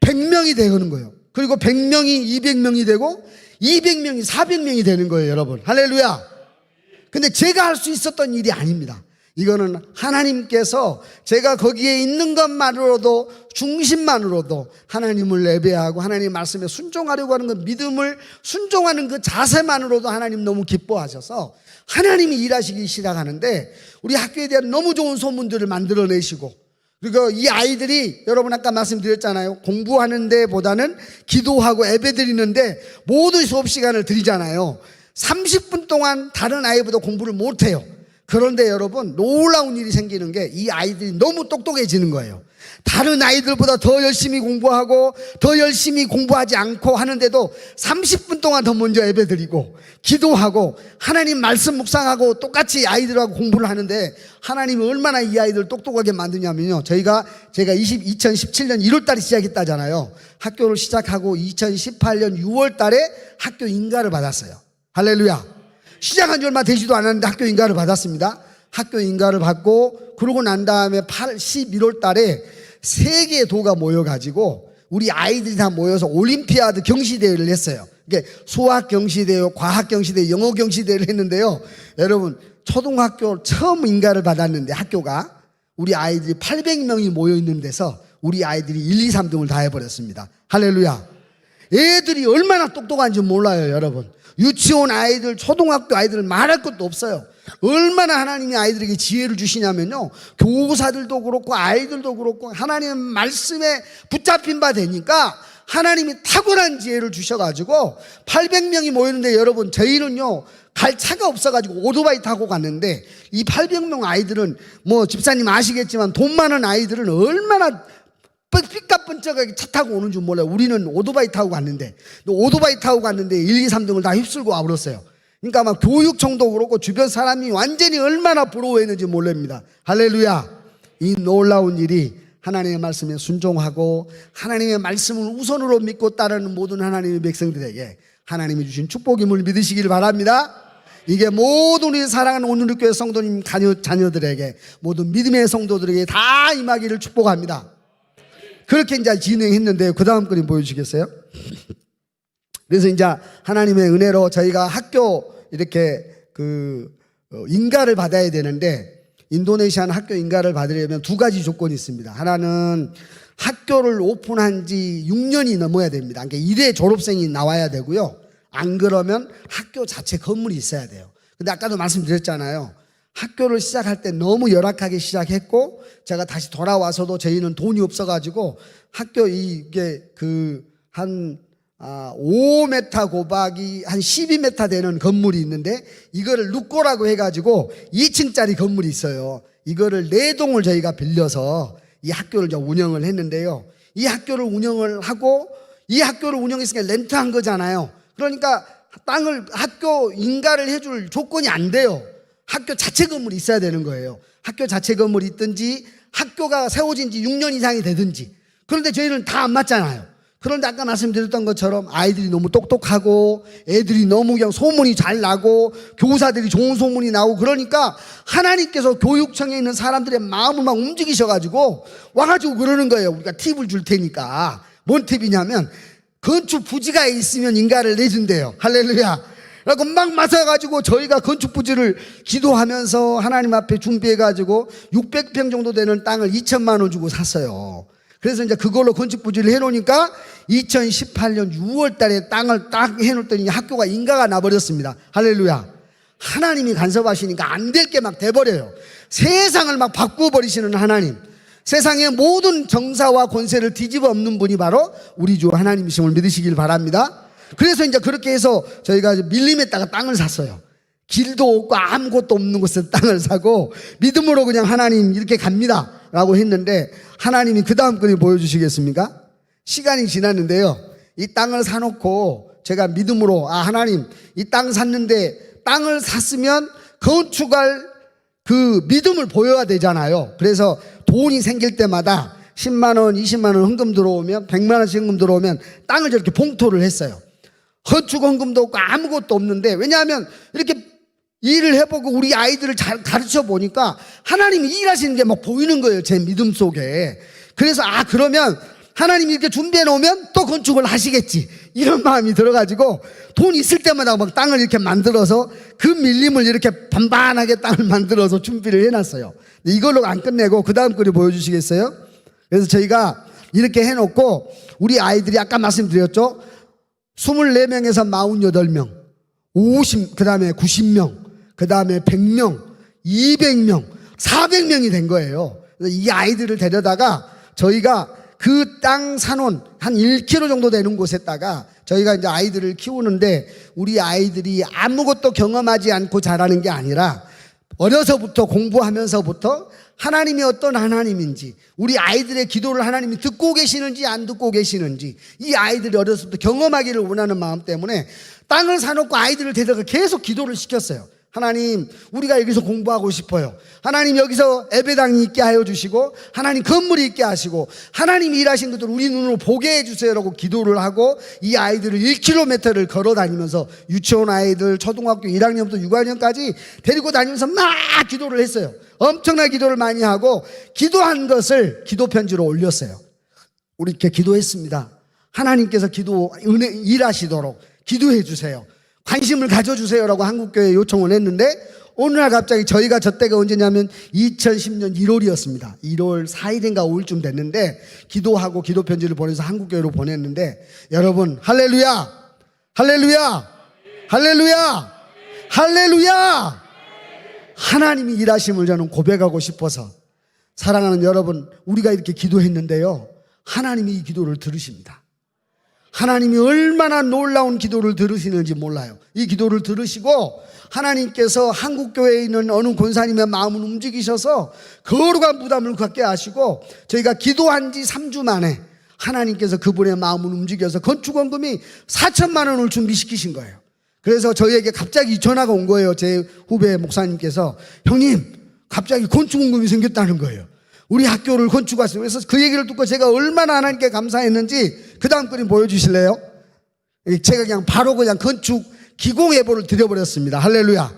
100명이 되는 거예요. 그리고 100명이 200명이 되고 200명이 400명이 되는 거예요. 여러분, 할렐루야. 근데 제가 할 수 있었던 일이 아닙니다. 이거는 하나님께서 제가 거기에 있는 것만으로도, 중심만으로도 하나님을 예배하고 하나님 말씀에 순종하려고 하는 그 믿음을 순종하는 그 자세만으로도 하나님 너무 기뻐하셔서 하나님이 일하시기 시작하는데, 우리 학교에 대한 너무 좋은 소문들을 만들어내시고, 그리고 이 아이들이 여러분 아까 말씀드렸잖아요. 공부하는 데보다는 기도하고 예배 드리는데 모든 수업 시간을 드리잖아요. 30분 동안 다른 아이보다 공부를 못해요. 그런데 여러분, 놀라운 일이 생기는 게 이 아이들이 너무 똑똑해지는 거예요. 다른 아이들보다 더 열심히 공부하고 더 열심히 공부하지 않고 하는데도 30분 동안 더 먼저 예배드리고 기도하고 하나님 말씀 묵상하고 똑같이 아이들하고 공부를 하는데, 하나님이 얼마나 이 아이들을 똑똑하게 만드냐면요, 제가 2017년 1월 달에 시작했다잖아요. 학교를 시작하고 2018년 6월 달에 학교 인가를 받았어요. 할렐루야. 시작한 지 얼마 되지도 않았는데 학교 인가를 받았습니다. 학교 인가를 받고, 그러고 난 다음에 11월 달에 세 개의 도가 모여가지고 우리 아이들이 다 모여서 올림피아드 경시대회를 했어요. 이게 수학 경시대회, 과학 경시대회, 영어 경시대회를 했는데요. 여러분, 초등학교 처음 인가를 받았는데 학교가 우리 아이들이 800명이 모여 있는 데서 우리 아이들이 1, 2, 3등을 다 해버렸습니다. 할렐루야. 애들이 얼마나 똑똑한지 몰라요, 여러분. 유치원 아이들, 초등학교 아이들 말할 것도 없어요. 얼마나 하나님이 아이들에게 지혜를 주시냐면요, 교사들도 그렇고 아이들도 그렇고 하나님의 말씀에 붙잡힌 바 되니까 하나님이 탁월한 지혜를 주셔가지고 800명이 모이는데, 여러분 저희는요 갈 차가 없어가지고 오토바이 타고 갔는데, 이 800명 아이들은 뭐 집사님 아시겠지만 돈 많은 아이들은 얼마나 삐까뻔쩍하게 차 타고 오는 줄 몰라요. 우리는 오토바이 타고 갔는데 1, 2, 3등을 다 휩쓸고 와버렸어요. 그러니까 막 교육청도 그렇고 주변 사람이 완전히 얼마나 부러워했는지 몰랍니다. 할렐루야. 이 놀라운 일이 하나님의 말씀에 순종하고 하나님의 말씀을 우선으로 믿고 따르는 모든 하나님의 백성들에게 하나님이 주신 축복임을 믿으시길 바랍니다. 이게 모든 우리 사랑하는 온누리교회 성도님 자녀들에게, 모든 믿음의 성도들에게 다 임하기를 축복합니다. 그렇게 이제 진행했는데, 그 다음 그림 보여주시겠어요? 그래서 이제 하나님의 은혜로 저희가 학교 이렇게 인가를 받아야 되는데, 인도네시아는 학교 인가를 받으려면 두 가지 조건이 있습니다. 하나는 학교를 오픈한 지 6년이 넘어야 됩니다. 그러니까 1회 졸업생이 나와야 되고요. 안 그러면 학교 자체 건물이 있어야 돼요. 근데 아까도 말씀드렸잖아요. 학교를 시작할 때 너무 열악하게 시작했고, 제가 다시 돌아와서도 저희는 돈이 없어가지고 학교 이게 한 5m 곱하기 한 12m 되는 건물이 있는데, 이거를 룩고라고 해가지고 2층짜리 건물이 있어요. 이거를 4동을 저희가 빌려서 이 학교를 이제 운영을 했는데요. 이 학교를 운영을 하고, 이 학교를 운영했으니까 렌트한 거잖아요. 그러니까 학교 인가를 해줄 조건이 안 돼요. 학교 자체 건물이 있어야 되는 거예요. 학교 자체 건물이 있든지 학교가 세워진 지 6년 이상이 되든지. 그런데 저희는 다 안 맞잖아요. 그런데 아까 말씀드렸던 것처럼 아이들이 너무 똑똑하고 애들이 너무 그냥 소문이 잘 나고 교사들이 좋은 소문이 나고, 그러니까 하나님께서 교육청에 있는 사람들의 마음을 막 움직이셔가지고 와가지고 그러는 거예요. 우리가 팁을 줄 테니까. 뭔 팁이냐면, 건축 부지가 있으면 인가를 내준대요. 할렐루야. 그래서 막 맞아가지고 저희가 건축 부지를 기도하면서 하나님 앞에 준비해가지고 600평 정도 되는 땅을 2천만 원 주고 샀어요. 그래서 이제 그걸로 건축 부지를 해놓으니까 2018년 6월 달에 땅을 딱 해놓더니 학교가 인가가 나버렸습니다. 할렐루야. 하나님이 간섭하시니까 안 될 게 막 돼버려요. 세상을 막 바꾸어버리시는 하나님. 세상의 모든 정사와 권세를 뒤집어 엎는 분이 바로 우리 주 하나님이심을 믿으시길 바랍니다. 그래서 이제 그렇게 해서 저희가 밀림에다가 땅을 샀어요. 길도 없고 아무것도 없는 곳에 땅을 사고 믿음으로 그냥 하나님 이렇게 갑니다 라고 했는데, 하나님이 그 다음 그림 보여주시겠습니까? 시간이 지났는데요, 이 땅을 사놓고 제가 믿음으로 하나님 이 땅 샀는데, 땅을 샀으면 건축할 그 믿음을 보여야 되잖아요. 그래서 돈이 생길 때마다 10만 원, 20만 원 헌금 들어오면, 100만 원씩 헌금 들어오면 땅을 저렇게 봉토를 했어요. 건축 헌금도 없고 아무것도 없는데, 왜냐하면 이렇게 일을 해보고 우리 아이들을 잘 가르쳐 보니까 하나님이 일하시는 게 막 보이는 거예요, 제 믿음 속에. 그래서 그러면 하나님이 이렇게 준비해 놓으면 또 건축을 하시겠지, 이런 마음이 들어가지고 돈 있을 때마다 막 땅을 이렇게 만들어서 그 밀림을 이렇게 반반하게 땅을 만들어서 준비를 해놨어요. 이걸로 안 끝내고 그 다음 글을 보여주시겠어요? 그래서 저희가 이렇게 해놓고 우리 아이들이 아까 말씀드렸죠, 24명에서 48명, 50, 그 다음에 90명, 그 다음에 100명, 200명, 400명이 된 거예요. 그래서 이 아이들을 데려다가 저희가 그 땅 산원 한 1km 정도 되는 곳에다가 저희가 이제 아이들을 키우는데, 우리 아이들이 아무것도 경험하지 않고 자라는 게 아니라 어려서부터 공부하면서부터 하나님이 어떤 하나님인지, 우리 아이들의 기도를 하나님이 듣고 계시는지 안 듣고 계시는지, 이 아이들이 어려서부터 경험하기를 원하는 마음 때문에 땅을 사놓고 아이들을 데려가 계속 기도를 시켰어요. 하나님, 우리가 여기서 공부하고 싶어요. 하나님, 여기서 예배당이 있게 하여 주시고, 하나님 건물이 있게 하시고, 하나님이 일하신 것들을 우리 눈으로 보게 해주세요라고 기도를 하고, 이 아이들을 1km를 걸어 다니면서 유치원 아이들 초등학교 1학년부터 6학년까지 데리고 다니면서 막 기도를 했어요. 엄청난 기도를 많이 하고, 기도한 것을 기도 편지로 올렸어요. 우리 이렇게 기도했습니다. 하나님께서 은혜 일하시도록 기도해 주세요, 관심을 가져주세요라고 한국교회에 요청을 했는데, 어느 날 갑자기 저희가 저 때가 언제냐면 2010년 1월이었습니다. 1월 4일인가 5일쯤 됐는데 기도하고 기도 편지를 보내서 한국교회로 보냈는데, 여러분, 할렐루야, 할렐루야, 할렐루야, 할렐루야, 하나님이 일하심을 저는 고백하고 싶어서, 사랑하는 여러분, 우리가 이렇게 기도했는데요, 하나님이 이 기도를 들으십니다. 하나님이 얼마나 놀라운 기도를 들으시는지 몰라요. 이 기도를 들으시고 하나님께서 한국교회에 있는 어느 권사님의 마음을 움직이셔서 거룩한 부담을 갖게 하시고, 저희가 기도한 지 3주 만에 하나님께서 그분의 마음을 움직여서 건축원금이 4천만 원을 준비시키신 거예요. 그래서 저희에게 갑자기 전화가 온 거예요. 제 후배 목사님께서, 형님, 갑자기 건축원금이 생겼다는 거예요. 우리 학교를 건축하시고. 그래서 그 얘기를 듣고 제가 얼마나 하나님께 감사했는지 그 다음 그림 보여주실래요? 제가 그냥 바로 그냥 건축 기공 예보를 드려버렸습니다. 할렐루야.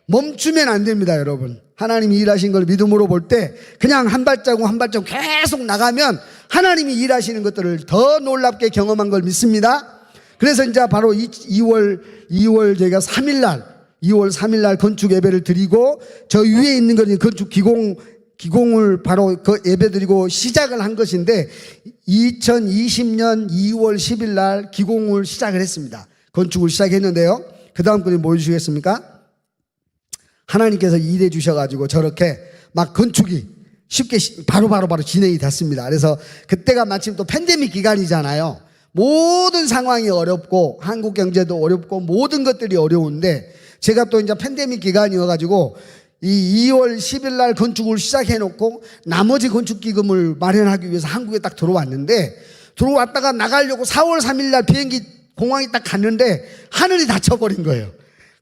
멈추면 안 됩니다, 여러분. 하나님이 일하신 걸 믿음으로 볼 때 그냥 한 발자국 한 발자국 계속 나가면 하나님이 일하시는 것들을 더 놀랍게 경험한 걸 믿습니다. 그래서 이제 바로 2월 저희가 2월 3일날 건축 예배를 드리고, 저 위에 있는 건 건축 기공을 바로 그 예배 드리고 시작을 한 것인데, 2020년 2월 10일 날 기공을 시작을 했습니다. 건축을 시작했는데요, 그 다음 그림 보여주시겠습니까? 하나님께서 일해 주셔가지고 저렇게 막 건축이 쉽게 바로 진행이 됐습니다. 그래서 그때가 마침 또 팬데믹 기간이잖아요. 모든 상황이 어렵고 한국 경제도 어렵고 모든 것들이 어려운데, 제가 또 이제 팬데믹 기간이어가지고 이 2월 10일 날 건축을 시작해놓고 나머지 건축기금을 마련하기 위해서 한국에 딱 들어왔는데, 들어왔다가 나가려고 4월 3일 날 비행기 공항에 딱 갔는데 하늘이 닫혀버린 거예요.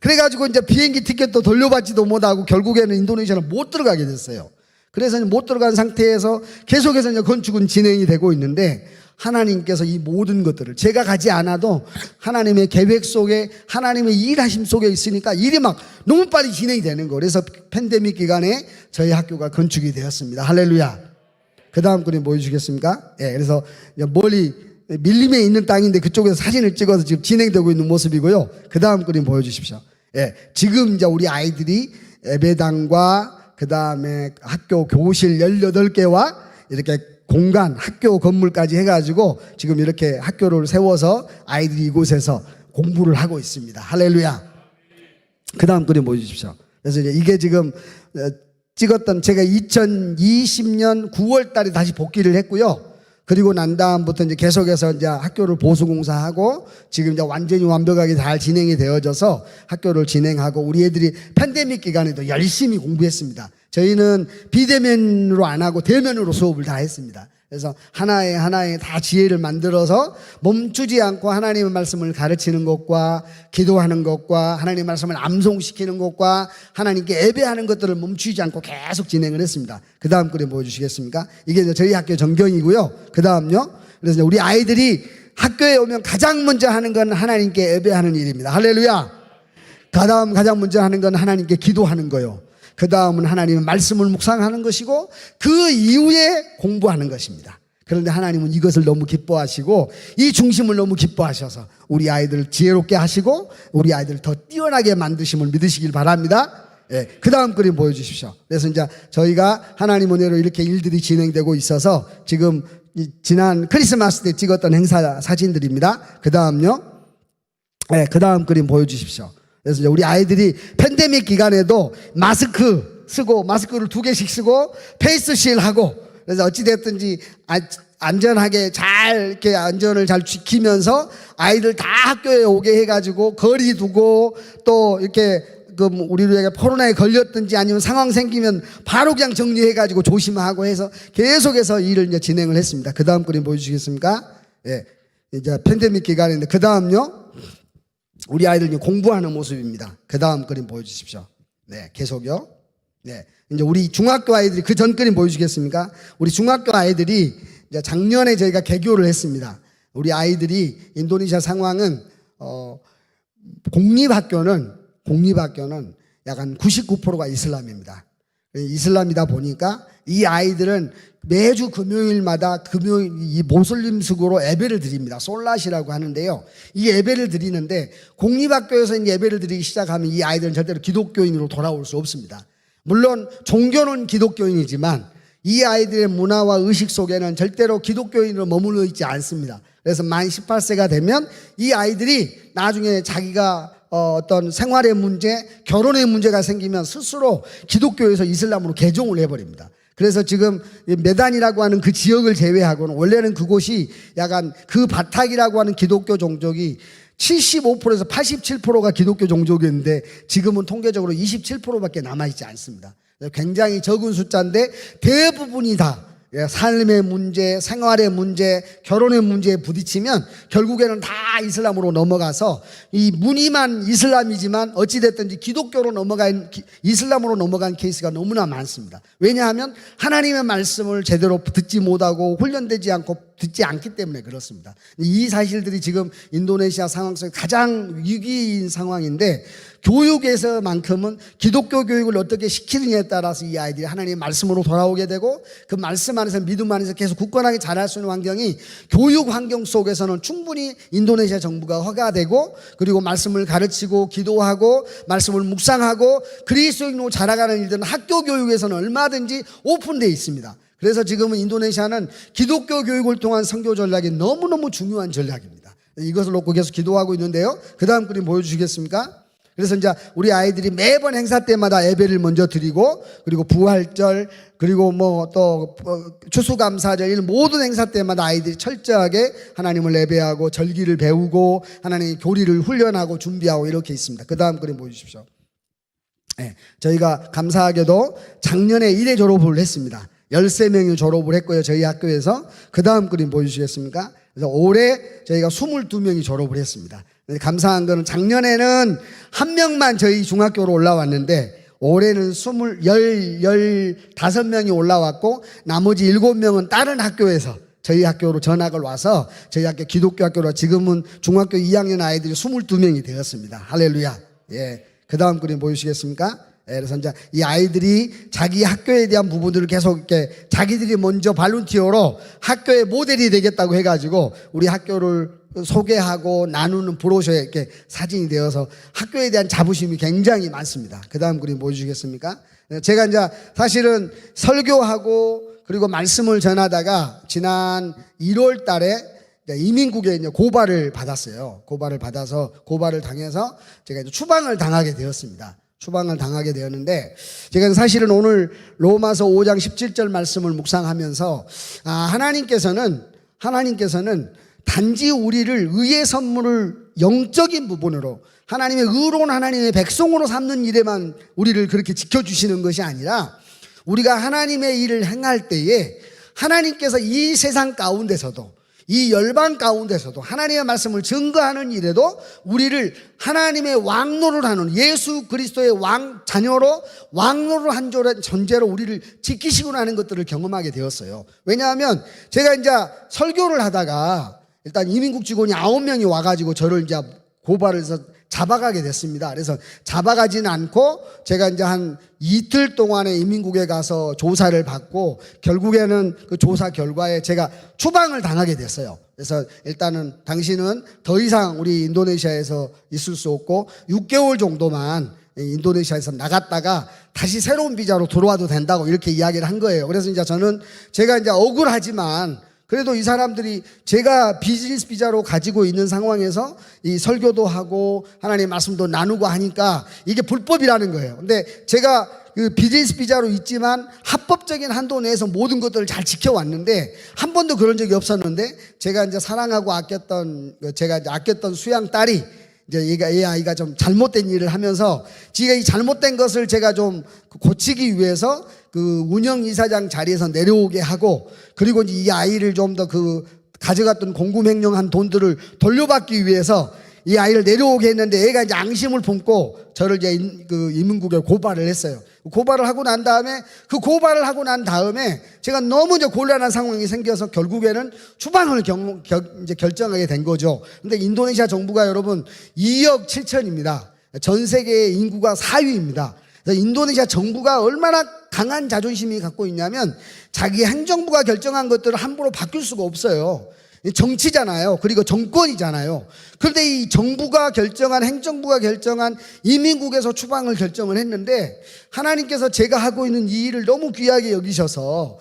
그래가지고 이제 비행기 티켓도 돌려받지도 못하고 결국에는 인도네시아를 못 들어가게 됐어요. 그래서 못 들어간 상태에서 계속해서 이제 건축은 진행이 되고 있는데, 하나님께서 이 모든 것들을 제가 가지 않아도 하나님의 계획 속에, 하나님의 일하심 속에 있으니까 일이 막 너무 빨리 진행이 되는 거예요. 그래서 팬데믹 기간에 저희 학교가 건축이 되었습니다. 할렐루야. 그 다음 그림 보여주시겠습니까? 예, 그래서 멀리 밀림에 있는 땅인데 그쪽에서 사진을 찍어서 지금 진행되고 있는 모습이고요. 그 다음 그림 보여주십시오. 예, 지금 이제 우리 아이들이 예배당과 그 다음에 학교 교실 18개와 이렇게 공간, 학교 건물까지 해가지고 지금 이렇게 학교를 세워서 아이들이 이곳에서 공부를 하고 있습니다. 할렐루야. 그 다음 그림 보여주십시오. 그래서 이게 지금 찍었던, 제가 2020년 9월 달에 다시 복귀를 했고요. 그리고 난 다음부터 이제 계속해서 이제 학교를 보수공사하고 지금 이제 완전히 완벽하게 잘 진행이 되어져서 학교를 진행하고, 우리 애들이 팬데믹 기간에도 열심히 공부했습니다. 저희는 비대면으로 안 하고 대면으로 수업을 다 했습니다. 그래서 하나에 다 지혜를 만들어서 멈추지 않고 하나님의 말씀을 가르치는 것과 기도하는 것과 하나님의 말씀을 암송시키는 것과 하나님께 예배하는 것들을 멈추지 않고 계속 진행을 했습니다. 그 다음 그림 보여주시겠습니까? 이게 저희 학교 전경이고요. 그 다음요. 그래서 우리 아이들이 학교에 오면 가장 먼저 하는 건 하나님께 예배하는 일입니다. 할렐루야. 가장 먼저 하는 건 하나님께 기도하는 거요. 그 다음은 하나님의 말씀을 묵상하는 것이고, 그 이후에 공부하는 것입니다. 그런데 하나님은 이것을 너무 기뻐하시고 이 중심을 너무 기뻐하셔서 우리 아이들을 지혜롭게 하시고 우리 아이들을 더 뛰어나게 만드심을 믿으시길 바랍니다. 예, 그 다음 그림 보여주십시오. 그래서 이제 저희가 하나님 은혜로 이렇게 일들이 진행되고 있어서 지금 지난 크리스마스 때 찍었던 행사 사진들입니다. 그 다음요. 예, 그 다음 그림 보여주십시오. 그래서 이제 우리 아이들이 팬데믹 기간에도 마스크 쓰고 마스크를 2개씩 쓰고 페이스실 하고 그래서 어찌됐든지 안전하게 잘 이렇게 안전을 잘 지키면서 아이들 다 학교에 오게 해가지고 거리 두고 또 이렇게 우리에게 코로나에 걸렸든지 아니면 상황 생기면 바로 그냥 정리해가지고 조심하고 해서 계속해서 일을 이제 진행을 했습니다. 그 다음 그림 보여주시겠습니까? 예. 이제 팬데믹 기간인데 그 다음요. 우리 아이들 공부하는 모습입니다. 그 다음 그림 보여주십시오. 네. 계속요. 네. 이제 우리 중학교 아이들이 그 전 그림 보여주겠습니까? 우리 중학교 아이들이 이제 작년에 저희가 개교를 했습니다. 우리 아이들이 인도네시아 상황은, 공립학교는 약 한 99%가 이슬람입니다. 이슬람이다 보니까 이 아이들은 매주 금요일마다 이 모슬림식으로 예배를 드립니다. 솔랏이라고 하는데요. 이 예배를 드리는데 공립학교에서 이제 예배를 드리기 시작하면 이 아이들은 절대로 기독교인으로 돌아올 수 없습니다. 물론 종교는 기독교인이지만 이 아이들의 문화와 의식 속에는 절대로 기독교인으로 머물러 있지 않습니다. 그래서 만 18세가 되면 이 아이들이 나중에 자기가 어떤 생활의 문제, 결혼의 문제가 생기면 스스로 기독교에서 이슬람으로 개종을 해버립니다. 그래서 지금 메단이라고 하는 그 지역을 제외하고는 원래는 그곳이 약간 그 바탁이라고 하는 기독교 종족이 75%에서 87%가 기독교 종족이었는데 지금은 통계적으로 27%밖에 남아있지 않습니다. 굉장히 적은 숫자인데 대부분이 다 삶의 문제, 생활의 문제, 결혼의 문제에 부딪히면 결국에는 다 이슬람으로 넘어가서 이 무늬만 이슬람이지만 어찌됐든지 이슬람으로 넘어간 케이스가 너무나 많습니다. 왜냐하면 하나님의 말씀을 제대로 듣지 못하고 훈련되지 않고 듣지 않기 때문에 그렇습니다. 이 사실들이 지금 인도네시아 상황 속에 가장 위기인 상황인데 교육에서만큼은 기독교 교육을 어떻게 시키느냐에 따라서 이 아이들이 하나님의 말씀으로 돌아오게 되고 그 말씀 안에서 믿음 안에서 계속 굳건하게 자랄 수 있는 환경이 교육 환경 속에서는 충분히 인도네시아 정부가 허가되고 그리고 말씀을 가르치고 기도하고 말씀을 묵상하고 그리스도인으로 자라가는 일들은 학교 교육에서는 얼마든지 오픈되어 있습니다. 그래서 지금은 인도네시아는 기독교 교육을 통한 선교 전략이 너무너무 중요한 전략입니다. 이것을 놓고 계속 기도하고 있는데요. 그 다음 그림 보여주시겠습니까? 그래서 이제 우리 아이들이 매번 행사 때마다 예배를 먼저 드리고 그리고 부활절 그리고 또 추수감사절 이런 모든 행사 때마다 아이들이 철저하게 하나님을 예배하고 절기를 배우고 하나님의 교리를 훈련하고 준비하고 이렇게 있습니다. 그 다음 그림 보여주십시오. 네, 저희가 감사하게도 작년에 1회 졸업을 했습니다. 13명이 졸업을 했고요. 저희 학교에서. 그 다음 그림 보여주시겠습니까? 그래서 올해 저희가 22명이 졸업을 했습니다. 감사한 거는 작년에는 한 명만 저희 중학교로 올라왔는데 올해는 15명이 올라왔고 나머지 7명은 다른 학교에서 저희 학교로 전학을 와서 저희 학교 기독교 학교로 지금은 중학교 2학년 아이들이 22명이 되었습니다. 할렐루야. 예. 그 다음 그림 보여주시겠습니까? 그래서 이제 이 아이들이 자기 학교에 대한 부분들을 계속 이렇게 자기들이 먼저 발룬티어로 학교의 모델이 되겠다고 해가지고 우리 학교를 소개하고 나누는 브로셔에 이렇게 사진이 되어서 학교에 대한 자부심이 굉장히 많습니다. 그 다음 그림 보여주시겠습니까? 제가 이제 사실은 설교하고 그리고 말씀을 전하다가 지난 1월 달에 이민국에 이제 고발을 받았어요. 고발을 당해서 제가 이제 추방을 당하게 되었습니다. 추방을 당하게 되었는데 제가 사실은 오늘 로마서 5장 17절 말씀을 묵상하면서 하나님께서는 단지 우리를 의의 선물을 영적인 부분으로 하나님의 의로운 하나님의 백성으로 삼는 일에만 우리를 그렇게 지켜주시는 것이 아니라 우리가 하나님의 일을 행할 때에 하나님께서 이 세상 가운데서도 이 열방 가운데서도 하나님의 말씀을 증거하는 일에도 우리를 하나님의 왕노를 하는 예수 그리스도의 자녀로 왕노를 한 존재로 우리를 지키시고 하는 것들을 경험하게 되었어요. 왜냐하면 제가 이제 설교를 하다가 일단 이민국 직원이 9명이 와가지고 저를 이제 고발을 해서 잡아가게 됐습니다. 그래서 잡아가지는 않고 제가 이제 한 이틀 동안에 이민국에 가서 조사를 받고 결국에는 그 조사 결과에 제가 추방을 당하게 됐어요. 그래서 일단은 당신은 더 이상 우리 인도네시아에서 있을 수 없고 6개월 정도만 인도네시아에서 나갔다가 다시 새로운 비자로 들어와도 된다고 이렇게 이야기를 한 거예요. 그래서 이제 제가 이제 억울하지만 그래도 이 사람들이 제가 비즈니스 비자로 가지고 있는 상황에서 이 설교도 하고 하나님의 말씀도 나누고 하니까 이게 불법이라는 거예요. 근데 제가 그 비즈니스 비자로 있지만 합법적인 한도 내에서 모든 것들을 잘 지켜왔는데 한 번도 그런 적이 없었는데 제가 이제 사랑하고 제가 이제 아꼈던 수양 딸이 이제 이 아이가 좀 잘못된 일을 하면서 지가 이 잘못된 것을 제가 좀 고치기 위해서 그 운영이사장 자리에서 내려오게 하고 그리고 이제 이 아이를 좀 더 그 가져갔던 공금횡령한 돈들을 돌려받기 위해서 이 아이를 내려오게 했는데 애가 이제 앙심을 품고 저를 이제 그 이민국에 고발을 했어요. 고발을 하고 난 다음에 제가 너무 이제 곤란한 상황이 생겨서 결국에는 추방을 이제 결정하게 된 거죠. 근데 인도네시아 정부가 여러분 2억 7천입니다. 전 세계의 인구가 4위입니다. 그래서 인도네시아 정부가 얼마나 강한 자존심이 갖고 있냐면 자기 행정부가 결정한 것들을 함부로 바뀔 수가 없어요. 정치잖아요. 그리고 정권이잖아요. 그런데 이 행정부가 결정한 이민국에서 추방을 결정을 했는데 하나님께서 제가 하고 있는 이 일을 너무 귀하게 여기셔서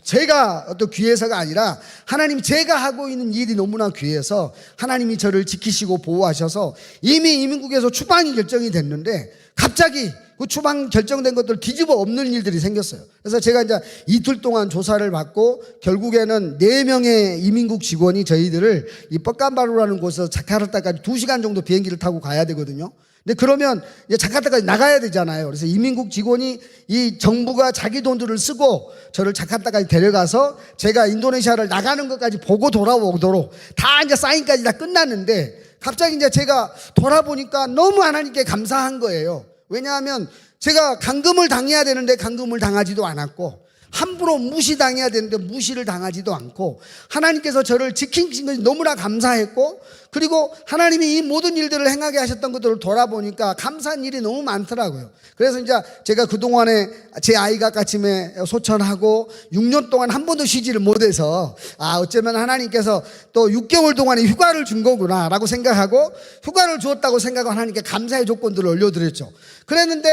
제가 또 귀해서가 아니라 하나님 제가 하고 있는 일이 너무나 귀해서 하나님이 저를 지키시고 보호하셔서 이미 이민국에서 추방이 결정이 됐는데 갑자기 그 추방 결정된 것들 뒤집어 엎는 일들이 생겼어요. 그래서 제가 이제 이틀 동안 조사를 받고 결국에는 4명의 이민국 직원이 저희들을 이 뻑간바루라는 곳에서 자카르타까지 2시간 정도 비행기를 타고 가야 되거든요. 근데 그러면 이제 자카르타까지 나가야 되잖아요. 그래서 이민국 직원이 이 정부가 자기 돈들을 쓰고 저를 자카르타까지 데려가서 제가 인도네시아를 나가는 것까지 보고 돌아오도록 다 이제 사인까지 다 끝났는데 갑자기 이제 제가 돌아보니까 너무 하나님께 감사한 거예요. 왜냐하면 제가 감금을 당해야 되는데 감금을 당하지도 않았고 함부로 무시당해야 되는데 무시를 당하지도 않고 하나님께서 저를 지키신 것이 너무나 감사했고 그리고 하나님이 이 모든 일들을 행하게 하셨던 것들을 돌아보니까 감사한 일이 너무 많더라고요. 그래서 이제 제가 그동안에 제 아이가 아침에 소천하고 6년 동안 한 번도 쉬지를 못해서 어쩌면 하나님께서 또 6개월 동안의 휴가를 준 거구나 라고 생각하고 휴가를 주었다고 생각하고 하나님께 감사의 조건들을 올려드렸죠. 그랬는데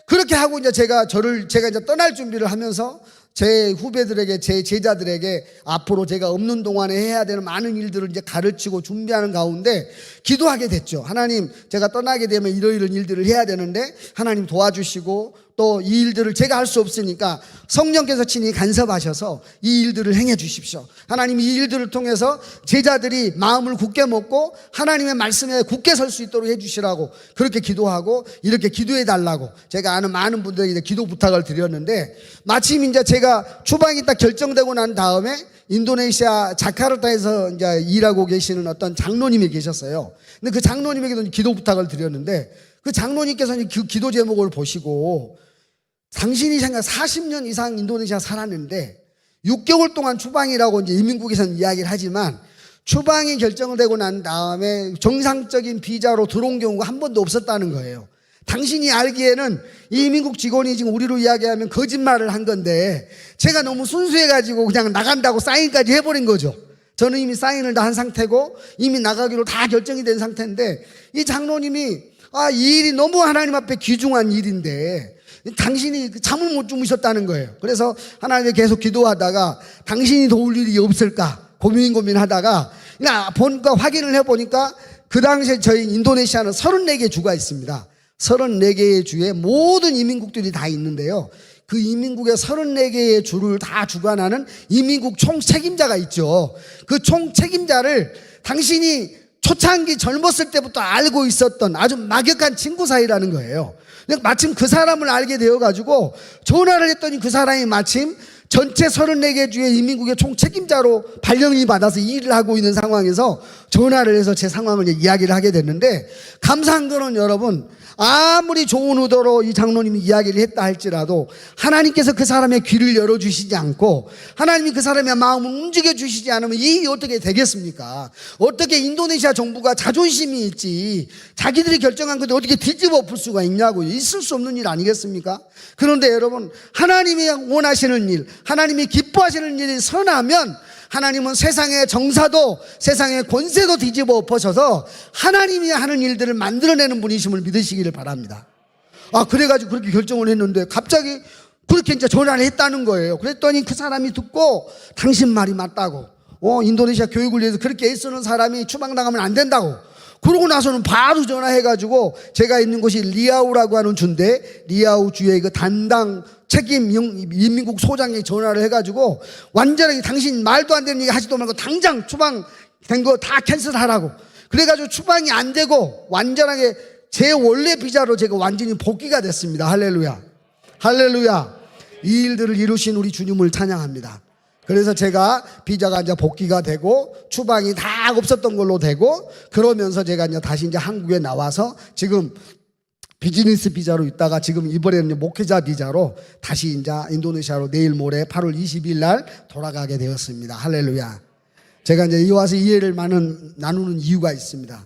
그렇게 하고 이제 제가 이제 떠날 준비를 하면서 제 후배들에게 제 제자들에게 앞으로 제가 없는 동안에 해야 되는 많은 일들을 이제 가르치고 준비하는 가운데 기도하게 됐죠. 하나님 제가 떠나게 되면 이러이러한 일들을 해야 되는데 하나님 도와주시고 또 이 일들을 제가 할 수 없으니까 성령께서 친히 간섭하셔서 이 일들을 행해 주십시오. 하나님 이 일들을 통해서 제자들이 마음을 굳게 먹고 하나님의 말씀에 굳게 설 수 있도록 해 주시라고 그렇게 기도하고 이렇게 기도해 달라고 제가 아는 많은 분들에게 기도 부탁을 드렸는데 마침 이제 제가 추방이 딱 결정되고 난 다음에 인도네시아 자카르타에서 이제 일하고 계시는 어떤 장로님이 계셨어요. 근데 그 장로님에게도 기도 부탁을 드렸는데 그 장로님께서는 그 기도 제목을 보시고 당신이 40년 이상 인도네시아 살았는데 6개월 동안 추방이라고 이제 이민국에서는 이야기를 하지만 추방이 결정되고 난 다음에 정상적인 비자로 들어온 경우가 한 번도 없었다는 거예요. 당신이 알기에는 이 이민국 직원이 지금 우리로 이야기하면 거짓말을 한 건데 제가 너무 순수해가지고 그냥 나간다고 사인까지 해버린 거죠. 저는 이미 사인을 다 한 상태고 이미 나가기로 다 결정이 된 상태인데 이 장로님이 이 일이 너무 하나님 앞에 귀중한 일인데 당신이 잠을 못 주무셨다는 거예요. 그래서 하나님께 계속 기도하다가 당신이 도울 일이 없을까 고민하다가 보니까 확인을 해보니까 그 당시에 저희 인도네시아는 34개 주가 있습니다. 34개의 주에 모든 이민국들이 다 있는데요. 그 이민국의 34개의 주를 다 주관하는 이민국 총책임자가 있죠. 그 총책임자를 당신이 초창기 젊었을 때부터 알고 있었던 아주 막역한 친구 사이라는 거예요. 마침 그 사람을 알게 되어가지고 전화를 했더니 그 사람이 마침 전체 34개 주의 인민국의 총 책임자로 발령이 받아서 일을 하고 있는 상황에서 전화를 해서 제 상황을 이야기를 하게 됐는데, 감사한 거는 여러분, 아무리 좋은 의도로 이 장로님이 이야기를 했다 할지라도 하나님께서 그 사람의 귀를 열어주시지 않고 하나님이 그 사람의 마음을 움직여주시지 않으면 이 일이 어떻게 되겠습니까? 어떻게 인도네시아 정부가 자존심이 있지 자기들이 결정한 건데 어떻게 뒤집어 엎을 수가 있냐고요. 있을 수 없는 일 아니겠습니까? 그런데 여러분, 하나님이 원하시는 일, 하나님이 기뻐하시는 일이 선하면 하나님은 세상의 정사도 세상의 권세도 뒤집어 엎어셔서 하나님이 하는 일들을 만들어내는 분이심을 믿으시기를 바랍니다. 그래가지고 그렇게 결정을 했는데 갑자기 그렇게 이제 전화를 했다는 거예요. 그랬더니 그 사람이 듣고 당신 말이 맞다고, 인도네시아 교육을 위해서 그렇게 애쓰는 사람이 추방당하면 안 된다고. 그러고 나서는 바로 전화해가지고 제가 있는 곳이 리아우라고 하는 주인데 리아우 주의 그 담당 책임 인민국 소장에 전화를 해가지고 완전하게 당신 말도 안 되는 얘기 하지도 말고 당장 추방된 거 다 캔슬하라고. 그래가지고 추방이 안 되고 완전하게 제 원래 비자로 제가 완전히 복귀가 됐습니다. 할렐루야, 할렐루야. 이 일들을 이루신 우리 주님을 찬양합니다. 그래서 제가 비자가 이제 복귀가 되고 추방이 다 없었던 걸로 되고, 그러면서 제가 이제 다시 이제 한국에 나와서 지금 비즈니스 비자로 있다가 지금 이번에는 목회자 비자로 다시 이제 인도네시아로 내일 모레 8월 20일 날 돌아가게 되었습니다. 할렐루야. 제가 이제 이 와서 이 예를 나누는 이유가 있습니다.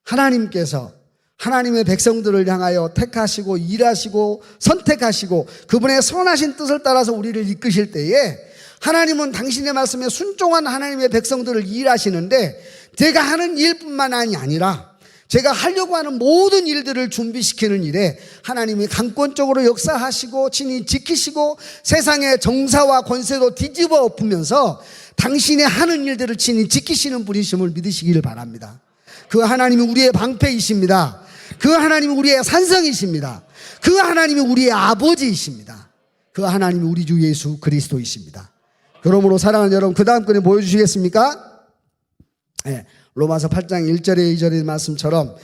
하나님께서 하나님의 백성들을 향하여 택하시고 일하시고 선택하시고 그분의 선하신 뜻을 따라서 우리를 이끄실 때에 하나님은 당신의 말씀에 순종한 하나님의 백성들을 일하시는데, 제가 하는 일뿐만이 아니라 제가 하려고 하는 모든 일들을 준비시키는 일에 하나님이 강권적으로 역사하시고 친히 지키시고 세상의 정사와 권세도 뒤집어 엎으면서 당신의 하는 일들을 친히 지키시는 분이심을 믿으시기를 바랍니다. 그 하나님이 우리의 방패이십니다. 그 하나님이 우리의 산성이십니다. 그 하나님이 우리의 아버지이십니다. 그 하나님이 우리 주 예수 그리스도이십니다. 그러므로 사랑하는 여러분, 그 다음 건에 보여주시겠습니까? 네, 로마서 8장 1절에 2절의 말씀처럼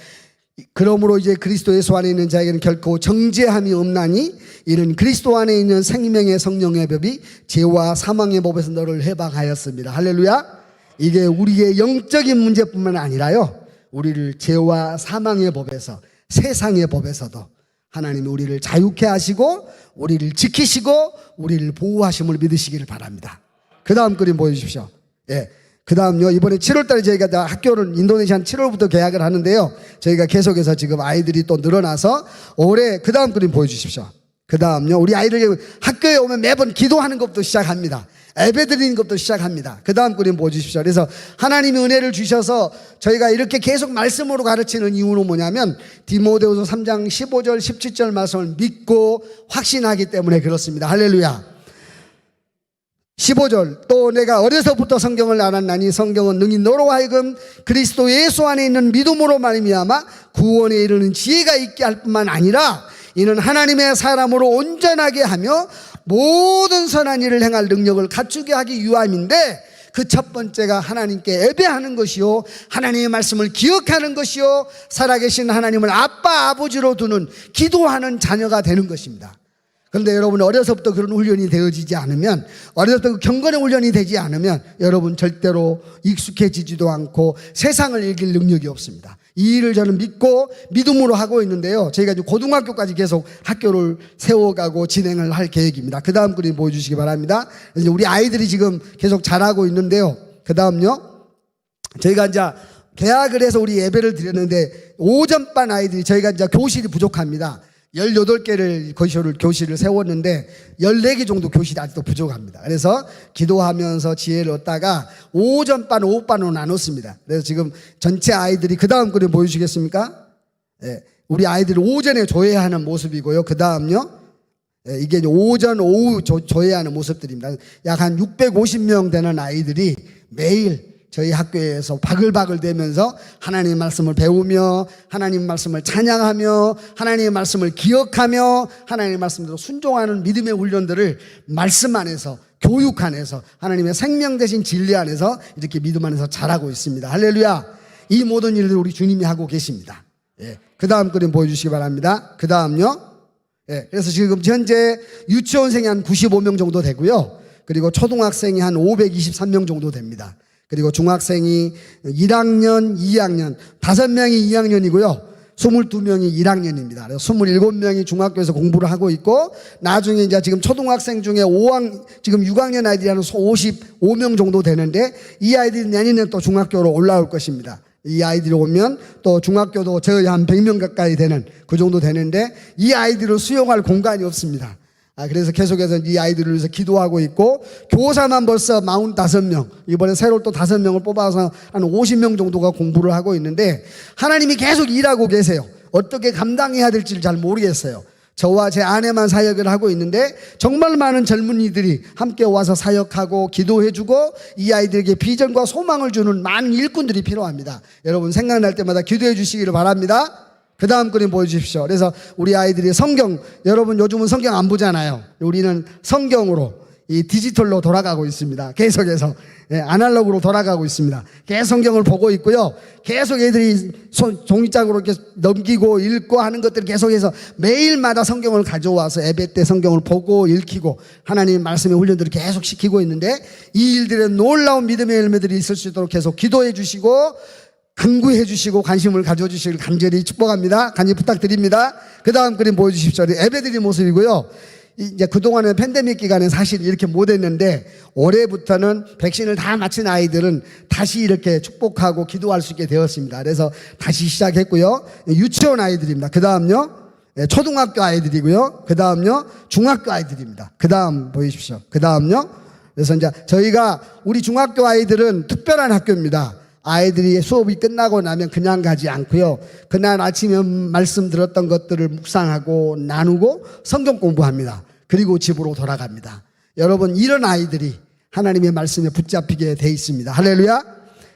그러므로 이제 그리스도 예수 안에 있는 자에게는 결코 정죄함이 없나니 이는 그리스도 안에 있는 생명의 성령의 법이 죄와 사망의 법에서 너를 해방하였습니다. 할렐루야. 이게 우리의 영적인 문제뿐만 아니라요, 우리를 죄와 사망의 법에서, 세상의 법에서도 하나님이 우리를 자유케 하시고 우리를 지키시고 우리를 보호하심을 믿으시기를 바랍니다. 그 다음 그림 보여주십시오. 예. 그 다음요, 이번에 7월달에 저희가 학교는 인도네시아는 7월부터 개학을 하는데요, 저희가 계속해서 지금 아이들이 또 늘어나서 올해 그 다음 그림 보여주십시오. 그 다음요, 우리 아이들 학교에 오면 매번 기도하는 것부터 시작합니다. 예배 드리는 것부터 시작합니다. 그 다음 그림 보여주십시오. 그래서 하나님이 은혜를 주셔서 저희가 이렇게 계속 말씀으로 가르치는 이유는 뭐냐면 디모데후서 3장 15절 17절 말씀을 믿고 확신하기 때문에 그렇습니다. 할렐루야. 15절, 또 내가 어려서부터 성경을 알았나니 성경은 능히 너로 하여금 그리스도 예수 안에 있는 믿음으로 말미암아 구원에 이르는 지혜가 있게 할 뿐만 아니라 이는 하나님의 사람으로 온전하게 하며 모든 선한 일을 행할 능력을 갖추게 하기 위함인데, 그 첫 번째가 하나님께 예배하는 것이요, 하나님의 말씀을 기억하는 것이요, 살아계신 하나님을 아빠 아버지로 두는 기도하는 자녀가 되는 것입니다. 그런데 여러분, 어려서부터 그런 훈련이 되어지지 않으면, 어려서부터 경건의 훈련이 되지 않으면 여러분 절대로 익숙해지지도 않고 세상을 이길 능력이 없습니다. 이 일을 저는 믿고 믿음으로 하고 있는데요, 저희가 이제 고등학교까지 계속 학교를 세워가고 진행을 할 계획입니다. 그 다음 그림 보여주시기 바랍니다. 이제 우리 아이들이 지금 계속 자라고 있는데요, 그 다음요, 저희가 이제 개학을 해서 우리 예배를 드렸는데 오전반 아이들이, 저희가 이제 교실이 부족합니다. 18개를 교실을 세웠는데 14개 정도 교실이 아직도 부족합니다. 그래서 기도하면서 지혜를 얻다가 오전반, 오후반으로 나눴습니다. 그래서 지금 전체 아이들이, 그 다음 그림 보여주시겠습니까? 네, 우리 아이들이 오전에 조회하는 모습이고요. 그 다음요, 네, 이게 오전, 오후 조회하는 모습들입니다. 약 한 650명 되는 아이들이 매일 저희 학교에서 바글바글 대면서 하나님의 말씀을 배우며 하나님의 말씀을 찬양하며 하나님의 말씀을 기억하며 하나님의 말씀대로 순종하는 믿음의 훈련들을 말씀 안에서, 교육 안에서, 하나님의 생명 대신 진리 안에서 이렇게 믿음 안에서 잘하고 있습니다. 할렐루야. 이 모든 일들을 우리 주님이 하고 계십니다. 예. 그 다음 그림 보여주시기 바랍니다. 그 다음요. 예. 그래서 지금 현재 유치원생이 한 95명 정도 되고요. 그리고 초등학생이 한 523명 정도 됩니다. 그리고 중학생이 1학년, 2학년, 5명이 2학년이고요. 22명이 1학년입니다. 그래서 27명이 중학교에서 공부를 하고 있고, 나중에 이제 지금 초등학생 중에 지금 6학년 아이들이 한 55명 정도 되는데, 이 아이들이 내년에 또 중학교로 올라올 것입니다. 이 아이들이 오면 또 중학교도 저희 한 100명 가까이 되는 그 정도 되는데, 이 아이들을 수용할 공간이 없습니다. 그래서 계속해서 이 아이들을 위해서 기도하고 있고, 교사만 벌써 45명, 이번에 새로 또 5명을 뽑아서 한 50명 정도가 공부를 하고 있는데, 하나님이 계속 일하고 계세요. 어떻게 감당해야 될지를 잘 모르겠어요. 저와 제 아내만 사역을 하고 있는데, 정말 많은 젊은이들이 함께 와서 사역하고 기도해주고 이 아이들에게 비전과 소망을 주는 많은 일꾼들이 필요합니다. 여러분 생각날 때마다 기도해 주시기를 바랍니다. 그 다음 그림 보여주십시오. 그래서 우리 아이들이 성경, 여러분 요즘은 성경 안 보잖아요. 우리는 성경으로, 이 디지털로 돌아가고 있습니다. 계속해서 아날로그로 돌아가고 있습니다. 계속 성경을 보고 있고요. 계속 애들이 종이장으로 이렇게 넘기고 읽고 하는 것들을 계속해서 매일마다 성경을 가져와서 예배 때 성경을 보고 읽히고 하나님의 말씀의 훈련들을 계속 시키고 있는데, 이 일들에 놀라운 믿음의 열매들이 있을 수 있도록 계속 기도해 주시고 간구해 주시고 관심을 가져주시길 간절히 축복합니다. 간절히 부탁드립니다. 그 다음 그림 보여주십시오. 예배드린 모습이고요. 이제 그동안은 팬데믹 기간에 사실 이렇게 못했는데, 올해부터는 백신을 다 맞힌 아이들은 다시 이렇게 축복하고 기도할 수 있게 되었습니다. 그래서 다시 시작했고요. 유치원 아이들입니다. 그 다음요, 초등학교 아이들이고요. 그 다음요, 중학교 아이들입니다. 그 다음 보여주십시오. 그 다음요. 그래서 이제 저희가 우리 중학교 아이들은 특별한 학교입니다. 아이들이 수업이 끝나고 나면 그냥 가지 않고요. 그날 아침에 말씀 들었던 것들을 묵상하고 나누고 성경 공부합니다. 그리고 집으로 돌아갑니다. 여러분, 이런 아이들이 하나님의 말씀에 붙잡히게 돼 있습니다. 할렐루야.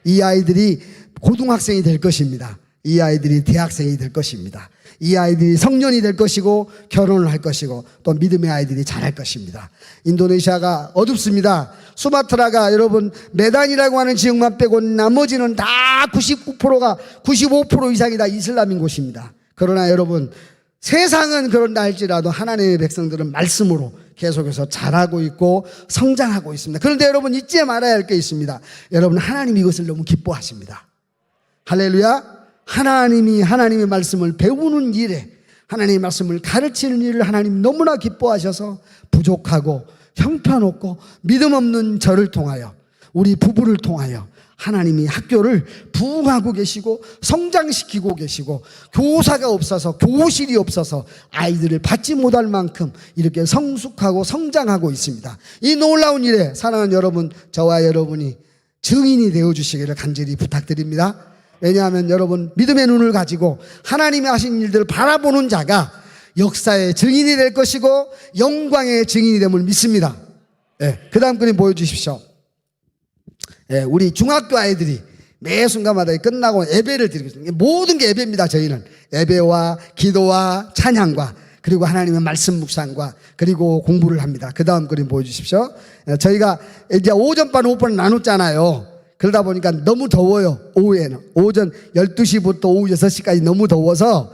이 아이들이 고등학생이 될 것입니다. 이 아이들이 대학생이 될 것입니다. 이 아이들이 성년이 될 것이고 결혼을 할 것이고 또 믿음의 아이들이 잘할 것입니다. 인도네시아가 어둡습니다. 수마트라가 여러분 메단이라고 하는 지역만 빼고 나머지는 다 99%가 95% 이상이 다 이슬람인 곳입니다. 그러나 여러분, 세상은 그런다 할지라도 하나님의 백성들은 말씀으로 계속해서 자라고 있고 성장하고 있습니다. 그런데 여러분 잊지 말아야 할 게 있습니다. 여러분, 하나님이 이것을 너무 기뻐하십니다. 할렐루야. 하나님이 하나님의 말씀을 배우는 일에, 하나님의 말씀을 가르치는 일을 하나님 너무나 기뻐하셔서 부족하고 형편없고 믿음 없는 저를 통하여, 우리 부부를 통하여 하나님이 학교를 부흥하고 계시고 성장시키고 계시고, 교사가 없어서 교실이 없어서 아이들을 받지 못할 만큼 이렇게 성숙하고 성장하고 있습니다. 이 놀라운 일에 사랑하는 여러분, 저와 여러분이 증인이 되어주시기를 간절히 부탁드립니다. 왜냐하면 여러분, 믿음의 눈을 가지고 하나님이 하신 일들을 바라보는 자가 역사의 증인이 될 것이고 영광의 증인이 됨을 믿습니다. 그 다음 그림 보여주십시오. 우리 중학교 아이들이 매 순간마다 끝나고 예배를 드리고 있습니다. 모든 게 예배입니다. 저희는 예배와 기도와 찬양과 그리고 하나님의 말씀 묵상과 그리고 공부를 합니다. 그 다음 그림 보여주십시오. 저희가 이제 오전반 오후반 나눴잖아요. 그러다 보니까 너무 더워요. 오후에는 오전 12시부터 오후 6시까지 너무 더워서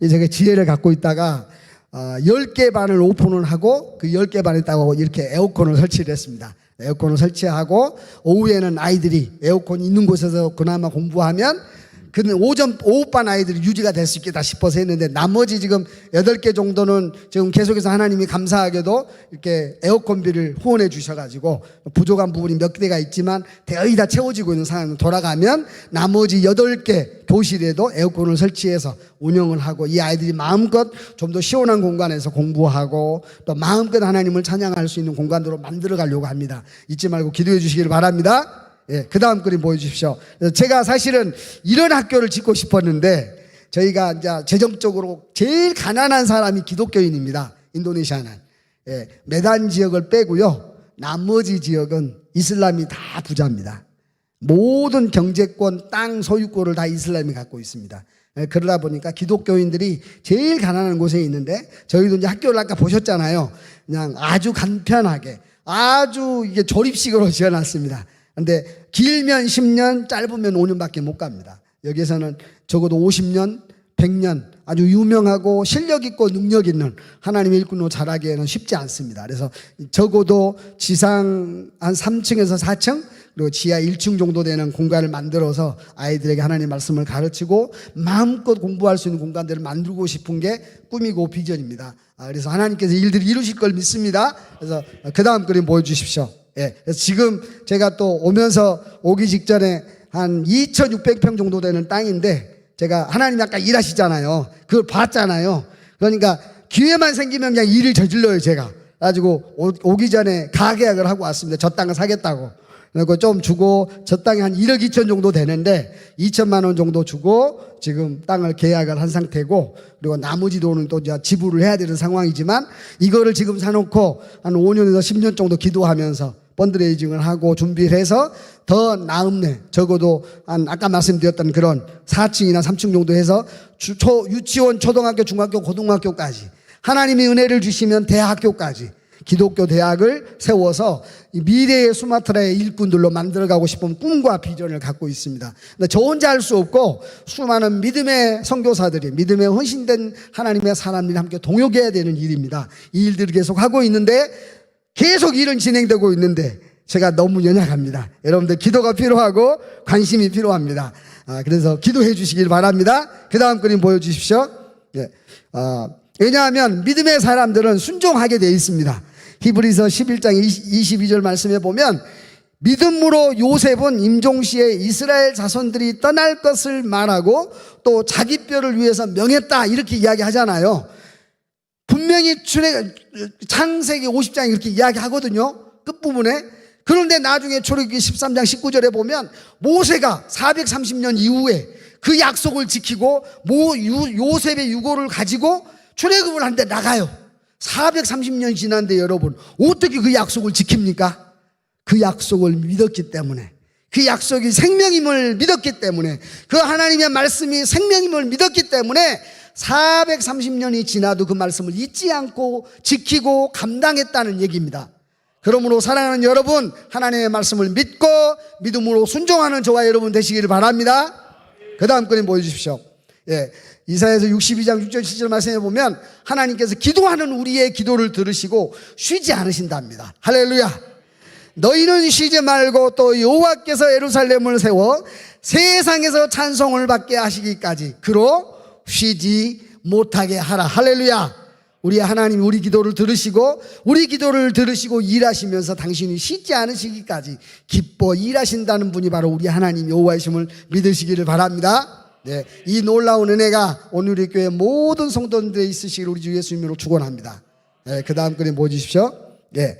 제가 지혜를 갖고 있다가 10개 반을 오픈을 하고 그 10개 반에다가 이렇게 에어컨을 설치를 했습니다. 에어컨을 설치하고 오후에는 아이들이 에어컨 있는 곳에서 그나마 공부하면 오후반 아이들이 유지가 될 수 있겠다 싶어서 했는데, 나머지 지금 8개 정도는 지금 계속해서 하나님이 감사하게도 이렇게 에어컨비를 후원해 주셔가지고 부족한 부분이 몇 개가 있지만 거의 다 채워지고 있는 상황으로 돌아가면 나머지 8개 교실에도 에어컨을 설치해서 운영을 하고, 이 아이들이 마음껏 좀 더 시원한 공간에서 공부하고 또 마음껏 하나님을 찬양할 수 있는 공간으로 만들어 가려고 합니다. 잊지 말고 기도해 주시기를 바랍니다. 그 다음 그림 보여주십시오. 제가 사실은 이런 학교를 짓고 싶었는데, 저희가 이제 재정적으로 제일 가난한 사람이 기독교인입니다. 인도네시아는. 메단 지역을 빼고요, 나머지 지역은 이슬람이 다 부자입니다. 모든 경제권, 땅 소유권을 다 이슬람이 갖고 있습니다. 그러다 보니까 기독교인들이 제일 가난한 곳에 있는데, 저희도 이제 학교를 아까 보셨잖아요. 그냥 아주 간편하게, 아주 이게 조립식으로 지어놨습니다. 근데 길면 10년, 짧으면 5년밖에 못 갑니다. 여기에서는 적어도 50년, 100년 아주 유명하고 실력 있고 능력 있는 하나님의 일꾼으로 자라기에는 쉽지 않습니다. 그래서 적어도 지상 한 3층에서 4층 그리고 지하 1층 정도 되는 공간을 만들어서 아이들에게 하나님 말씀을 가르치고 마음껏 공부할 수 있는 공간들을 만들고 싶은 게 꿈이고 비전입니다. 그래서 하나님께서 일들을 이루실 걸 믿습니다. 그래서 그 다음 그림 보여주십시오. 예, 그래서 지금 제가 또 오기 직전에 한 2,600평 정도 되는 땅인데 제가 하나님 아까 일하시잖아요. 그걸 봤잖아요. 그러니까 기회만 생기면 그냥 일을 저질러요, 제가. 가지고 오기 전에 가계약을 하고 왔습니다. 저 땅을 사겠다고. 그리고 좀 주고 저 땅이 한 1억 2천 정도 되는데 2천만 원 정도 주고 지금 땅을 계약을 한 상태고 그리고 나머지 돈은 또 이제 지불을 해야 되는 상황이지만 이거를 지금 사놓고 한 5년에서 10년 정도 기도하면서 펀드레이징을 하고 준비를 해서 더 나음내 적어도 한 아까 말씀드렸던 그런 4층이나 3층 정도 해서 유치원, 초등학교, 중학교, 고등학교까지 하나님이 은혜를 주시면 대학교까지 기독교 대학을 세워서 미래의 수마트라의 일꾼들로 만들어가고 싶은 꿈과 비전을 갖고 있습니다. 근데 저 혼자 할 수 없고 수많은 믿음의 선교사들이 믿음에 헌신된 하나님의 사람들이 함께 동역해야 되는 일입니다. 이 일들을 계속 하고 있는데 계속 일은 진행되고 있는데 제가 너무 연약합니다. 여러분들 기도가 필요하고 관심이 필요합니다. 그래서 기도해 주시길 바랍니다. 그 다음 그림 보여주십시오. 예. 왜냐하면 믿음의 사람들은 순종하게 되어 있습니다. 히브리서 11장 22절 말씀에 보면 믿음으로 요셉은 임종시에 이스라엘 자손들이 떠날 것을 말하고 또 자기 뼈를 위해서 명했다 이렇게 이야기하잖아요. 분명히 창세기 50장에 이렇게 이야기하거든요. 끝부분에. 그런데 나중에 출애굽기 13장 19절에 보면 모세가 430년 이후에 그 약속을 지키고 요셉의 유고를 가지고 출애굽을 하는데 나가요. 430년 지났는데 여러분 어떻게 그 약속을 지킵니까? 그 약속을 믿었기 때문에, 그 약속이 생명임을 믿었기 때문에, 그 하나님의 말씀이 생명임을 믿었기 때문에 430년이 지나도 그 말씀을 잊지 않고 지키고 감당했다는 얘기입니다. 그러므로 사랑하는 여러분, 하나님의 말씀을 믿고 믿음으로 순종하는 저와 여러분 되시기를 바랍니다. 그 다음 그림 보여주십시오. 예, 이사야서 62장 6절 7절 말씀에 보면 하나님께서 기도하는 우리의 기도를 들으시고 쉬지 않으신답니다. 할렐루야. 너희는 쉬지 말고 또 여호와께서 예루살렘을 세워 세상에서 찬송을 받게 하시기까지 그로 쉬지 못하게 하라. 할렐루야. 우리 하나님 우리 기도를 들으시고 일하시면서 당신이 쉬지 않으시기까지 기뻐 일하신다는 분이 바로 우리 하나님 여호와이심을 믿으시기를 바랍니다. 네, 이 놀라운 은혜가 오늘 우리 교회 모든 성도들에 있으시기를 우리 주 예수 이름으로 축원합니다. 네, 그 다음 그림 보여주십시오. 네,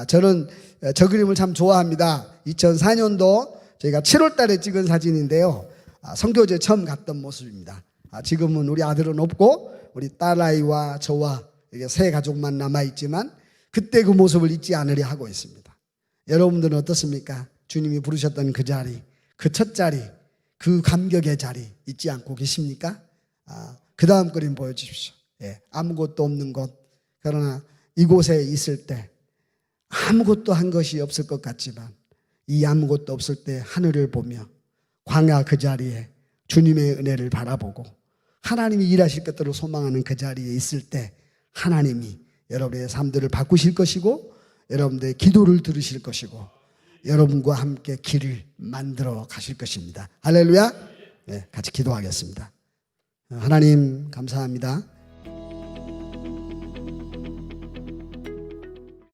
저는 저 그림을 참 좋아합니다. 2004년도 저희가 7월 달에 찍은 사진인데요. 선교제 처음 갔던 모습입니다. 지금은 우리 아들은 없고 우리 딸아이와 저와 이게 세 가족만 남아있지만 그때 그 모습을 잊지 않으려 하고 있습니다. 여러분들은 어떻습니까? 주님이 부르셨던 그 자리, 그 첫 자리, 그 감격의 자리 잊지 않고 계십니까? 그 다음 그림 보여주십시오. 예, 아무것도 없는 곳, 그러나 이곳에 있을 때 아무것도 한 것이 없을 것 같지만 이 아무것도 없을 때 하늘을 보며 광야 그 자리에 주님의 은혜를 바라보고 하나님이 일하실 것들을 소망하는 그 자리에 있을 때 하나님이 여러분의 삶들을 바꾸실 것이고 여러분들의 기도를 들으실 것이고 여러분과 함께 길을 만들어 가실 것입니다. 할렐루야. 네, 같이 기도하겠습니다. 하나님 감사합니다.